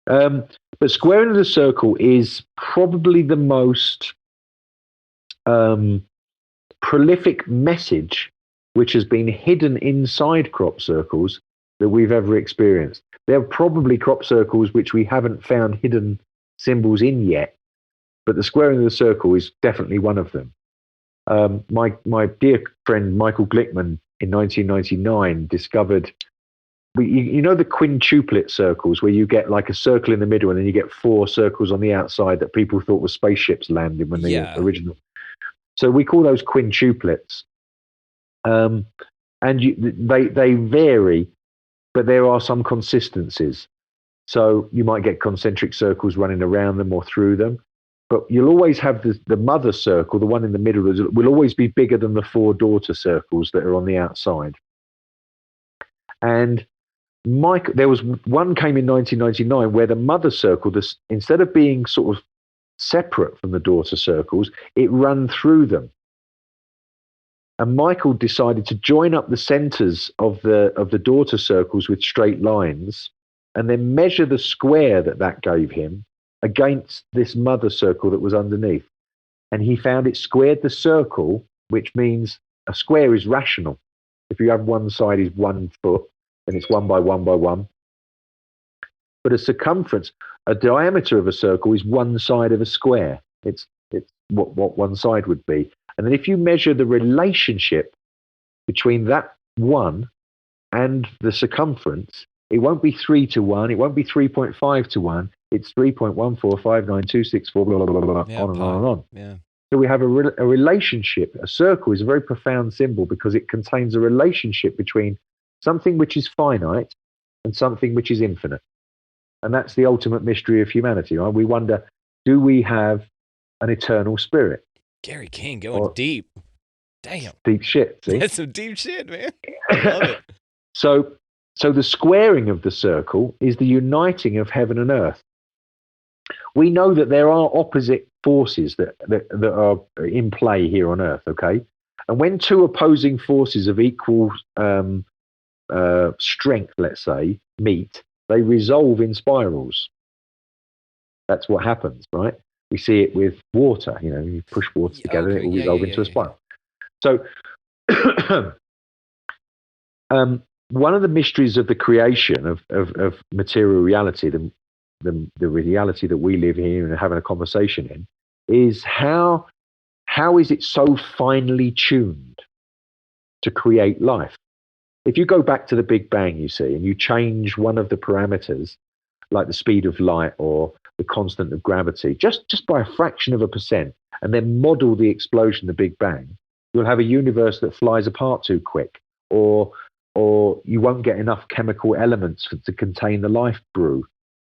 But squaring of the circle is probably the most prolific message which has been hidden inside crop circles that we've ever experienced. There are probably crop circles which we haven't found hidden symbols in yet, but the squaring of the circle is definitely one of them. My dear friend Michael Glickman in 1999 discovered, you know, the quintuplet circles where you get like a circle in the middle and then you get 4 circles on the outside that people thought were spaceships landing when they were original. So we call those quintuplets. And they vary, but there are some consistencies. So you might get concentric circles running around them or through them. But you'll always have the mother circle, the one in the middle, will always be bigger than the 4 daughter circles that are on the outside. And there was one came in 1999 where the mother circle, instead of being sort of separate from the daughter circles, it ran through them. And Michael decided to join up the centers of the daughter circles with straight lines and then measure the square that gave him against this mother circle that was underneath. And he found it squared the circle, which means a square is rational. If you have one side is 1 foot, then it's 1 by 1 by 1. But a circumference, a diameter of a circle is one side of a square. It's what one side would be. And then if you measure the relationship between that one and the circumference, it won't be 3 to 1. It won't be 3.5 to 1. It's 3.1459264, blah, blah, blah, blah, Yeah, on and on and on. Yeah. So we have a relationship. A circle is a very profound symbol because it contains a relationship between something which is finite and something which is infinite. And that's the ultimate mystery of humanity, right? We wonder, do we have an eternal spirit? Gary King going deep. Damn. Deep shit, see? That's some deep shit, man. I love it. So the squaring of the circle is the uniting of heaven and earth. We know that there are opposite forces that are in play here on earth, okay? And when two opposing forces of equal strength, let's say, meet, they resolve in spirals. That's what happens, right? We see it with water. You know, you push water together, and it will resolve into a spiral. So one of the mysteries of the creation of material reality, the reality that we live here and are having a conversation in, is how is it so finely tuned to create life? If you go back to the Big Bang, you see, and you change one of the parameters, like the speed of light or the constant of gravity, just by a fraction of a percent, and then model the explosion, the Big Bang, you'll have a universe that flies apart too quick, or you won't get enough chemical elements to contain the life brew.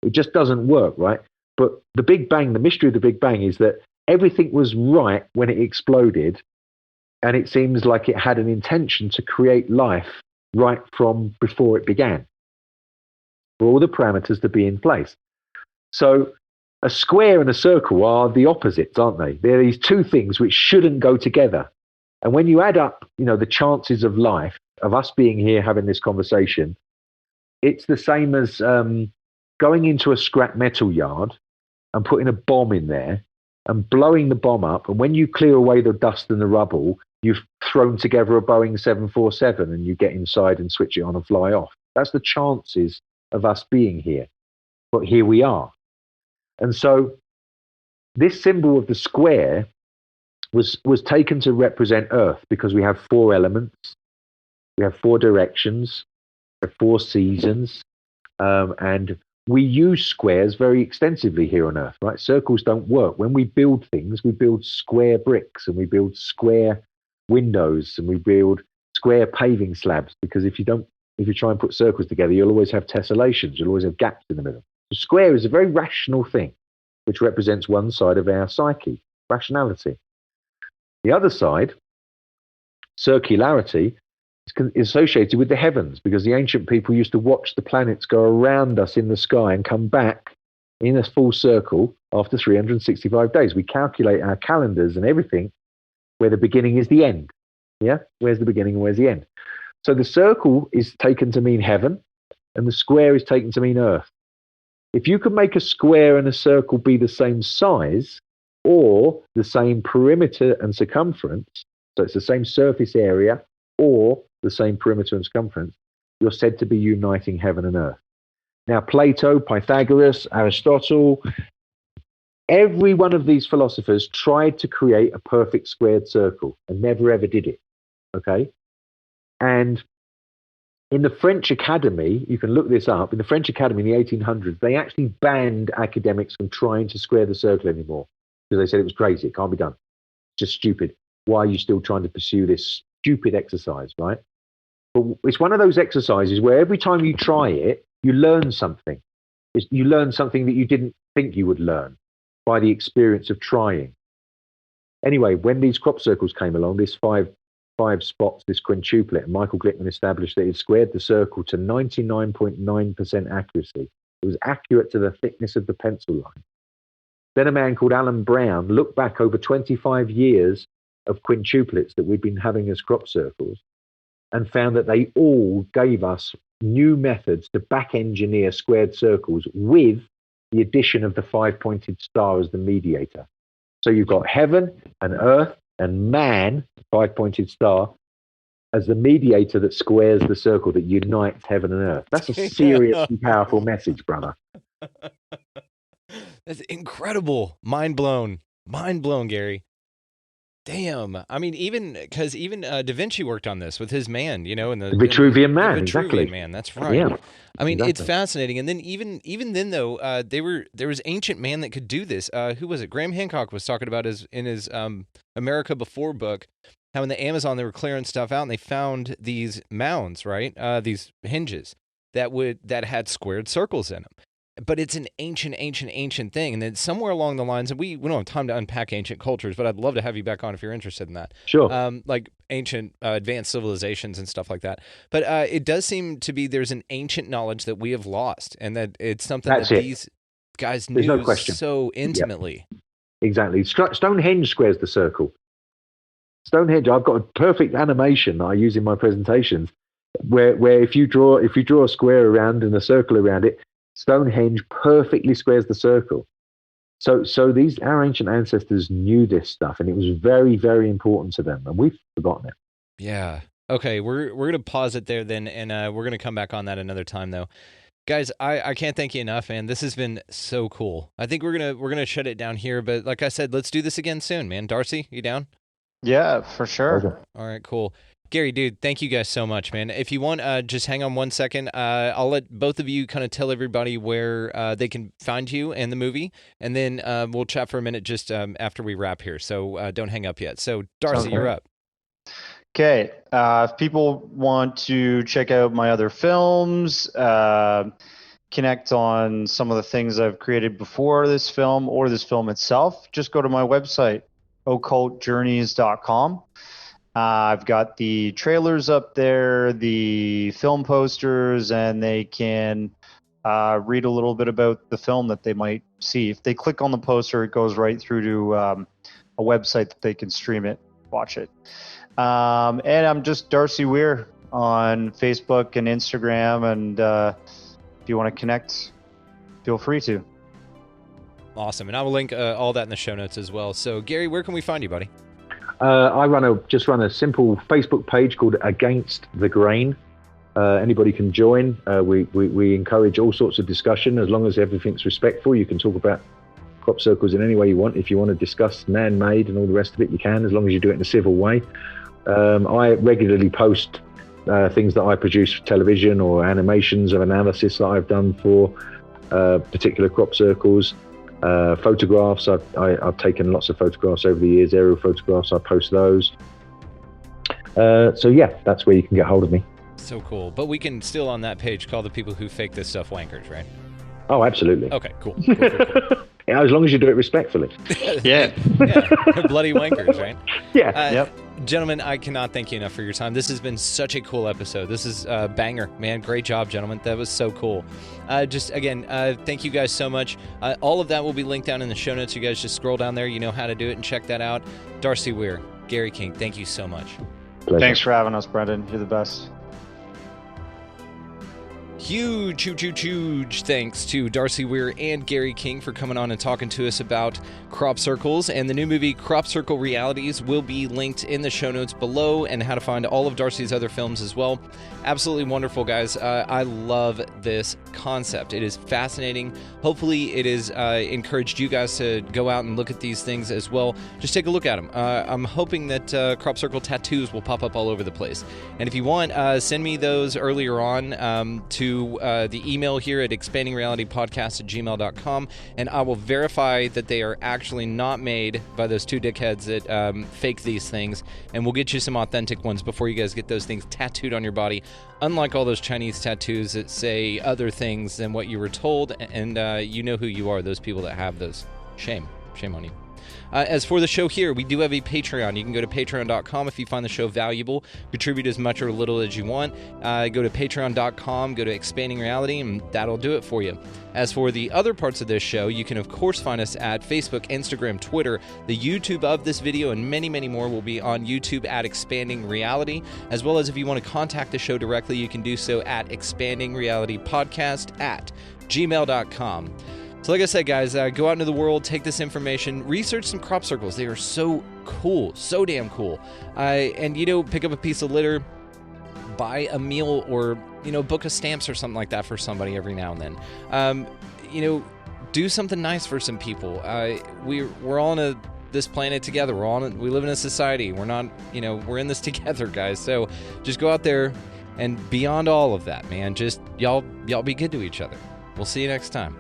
It just doesn't work, right? But the Big Bang, the mystery of the Big Bang is that everything was right when it exploded, and it seems like it had an intention to create life right from before it began, for all the parameters to be in place. So a square and a circle are the opposites, aren't they? They're these two things which shouldn't go together. And when you add up, you know, the chances of life, of us being here having this conversation, it's the same as going into a scrap metal yard and putting a bomb in there and blowing the bomb up. And when you clear away the dust and the rubble, you've thrown together a Boeing 747 and you get inside and switch it on and fly off. That's the chances of us being here. But here we are. And so this symbol of the square was taken to represent Earth, because we have 4 elements, we have 4 directions, we have 4 seasons, and we use squares very extensively here on Earth, right? Circles don't work. When we build things, we build square bricks, and we build square windows, and we build square paving slabs, because if you try and put circles together, you'll always have tessellations, you'll always have gaps in the middle. The square is a very rational thing, which represents one side of our psyche, rationality. The other side, circularity, is associated with the heavens, because the ancient people used to watch the planets go around us in the sky and come back in a full circle after 365 days. We calculate our calendars and everything where the beginning is the end. Yeah? Where's the beginning and where's the end? So the circle is taken to mean heaven, and the square is taken to mean earth. If you can make a square and a circle be the same size or the same perimeter and circumference, so it's the same surface area or the same perimeter and circumference, you're said to be uniting heaven and earth. Now, Plato, Pythagoras, Aristotle, every one of these philosophers tried to create a perfect squared circle and never ever did it. Okay? And in the French Academy, you can look this up, in the French Academy in the 1800s, they actually banned academics from trying to square the circle anymore, because they said it was crazy, it can't be done. Just stupid. Why are you still trying to pursue this stupid exercise, right? But it's one of those exercises where every time you try it, you learn something. You learn something that you didn't think you would learn by the experience of trying. Anyway, when these crop circles came along, this five spots, this quintuplet, and Michael Glickman established that it squared the circle to 99.9% accuracy. It was accurate to the thickness of the pencil line. Then a man called Alan Brown looked back over 25 years of quintuplets that we'd been having as crop circles and found that they all gave us new methods to back engineer squared circles with the addition of the 5-pointed star as the mediator. So you've got heaven and earth and man, 5-pointed star, as the mediator that squares the circle that unites heaven and earth. That's a seriously powerful message, brother. That's incredible. Mind blown, Gary. Damn. I mean, even Da Vinci worked on this with his man, and the Vitruvian Man, the Vitruvian exactly. Man. That's right. Yeah, I mean, exactly. It's fascinating. And then even then though, there was ancient man that could do this. Who was it? Graham Hancock was talking about in his America Before book, how in the Amazon they were clearing stuff out and they found these mounds, right? These hinges that had squared circles in them. But it's an ancient thing. And then somewhere along the lines, and we don't have time to unpack ancient cultures, but I'd love to have you back on if you're interested in that. Sure. Like ancient advanced civilizations and stuff like that. But it does seem to be there's an ancient knowledge that we have lost, and that it's something these guys knew so intimately. Yep. Exactly. Stonehenge squares the circle. Stonehenge, I've got a perfect animation that I use in my presentations where if you draw a square around and a circle around it, Stonehenge perfectly squares the circle. So our ancient ancestors knew this stuff, and it was very, very important to them, and we've forgotten it. Yeah. Okay, we're gonna pause it there then, and we're gonna come back on that another time though. Guys, I can't thank you enough, man. This has been so cool. I think we're gonna shut it down here, but like I said, let's do this again soon, man. Darcy, you down? Yeah, for sure. Okay. All right, cool. Gary, dude, thank you guys so much, man. If you want, just hang on 1 second. I'll let both of you kind of tell everybody where they can find you and the movie, and then we'll chat for a minute just after we wrap here. So don't hang up yet. So, Darcy, you're up. Okay. If people want to check out my other films, connect on some of the things I've created before this film or this film itself, just go to my website, occultjourneys.com. I've got the trailers up there, the film posters, and they can read a little bit about the film that they might see. If they click on the poster, it goes right through to a website that they can stream it, watch it. And I'm just Darcy Weir on Facebook and Instagram, and if you want to connect, feel free to. Awesome, and I will link all that in the show notes as well. So, Gary, where can we find you, buddy? I run a simple Facebook page called Against the Grain. Anybody can join. We encourage all sorts of discussion as long as everything's respectful. You can talk about crop circles in any way you want. If you want to discuss man-made and all the rest of it, you can, as long as you do it in a civil way. I regularly post things that I produce for television or animations of analysis that I've done for particular crop circles. Photographs, I've taken lots of photographs over the years, aerial photographs, I post those. So yeah, that's where you can get hold of me. So cool. But we can still on that page call the people who fake this stuff wankers, right? Oh, absolutely. Okay, cool. Yeah, as long as you do it respectfully. Yeah. Bloody wankers, right? Yeah. Yep. Gentlemen, I cannot thank you enough for your time. This has been such a cool episode. This is a banger, man. Great job, gentlemen. That was so cool. Just again, thank you guys so much. All of that will be linked down in the show notes. You guys just scroll down there. You know how to do it and check that out. Darcy Weir, Gary King, thank you so much. Pleasure. Thanks for having us, Brendan. You're the best. Huge thanks to Darcy Weir and Gary King for coming on and talking to us about crop circles. And the new movie Crop Circle Realities will be linked in the show notes below, and how to find all of Darcy's other films as well. Absolutely wonderful, guys. I love this concept. It is fascinating. Hopefully it has encouraged you guys to go out and look at these things as well. Just take a look at them. I'm hoping that crop circle tattoos will pop up all over the place. And if you want, send me those earlier on to the email here at expandingrealitypodcast@gmail.com, and I will verify that they are actually not made by those two dickheads that fake these things, and we'll get you some authentic ones before you guys get those things tattooed on your body, unlike all those Chinese tattoos that say other things than what you were told, and you know who you are, those people that have those. Shame on you. As for the show here, we do have a Patreon. You can go to patreon.com if you find the show valuable. Contribute as much or little as you want. Go to patreon.com, go to Expanding Reality, and that'll do it for you. As for the other parts of this show, you can, of course, find us at Facebook, Instagram, Twitter. The YouTube of this video and many, many more will be on YouTube at Expanding Reality. As well as if you want to contact the show directly, you can do so at expandingrealitypodcast@gmail.com. So like I said, guys, go out into the world, take this information, research some crop circles. They are so cool, so damn cool. And, pick up a piece of litter, buy a meal or, book a stamps or something like that for somebody every now and then. Do something nice for some people. We're all on this planet together. We live in a society. We're not, we're in this together, guys. So just go out there and beyond all of that, man, just y'all be good to each other. We'll see you next time.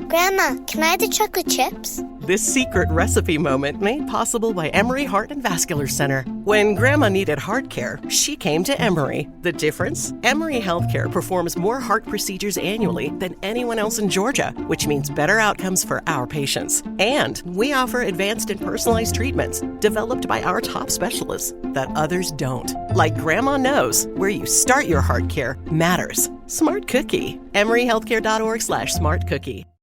Grandma, can I have the chocolate chips? This secret recipe moment made possible by Emory Heart and Vascular Center. When Grandma needed heart care, she came to Emory. The difference? Emory Healthcare performs more heart procedures annually than anyone else in Georgia, which means better outcomes for our patients. And we offer advanced and personalized treatments developed by our top specialists that others don't. Like Grandma knows, where you start your heart care matters. Smart Cookie. EmoryHealthcare.org/smartcookie.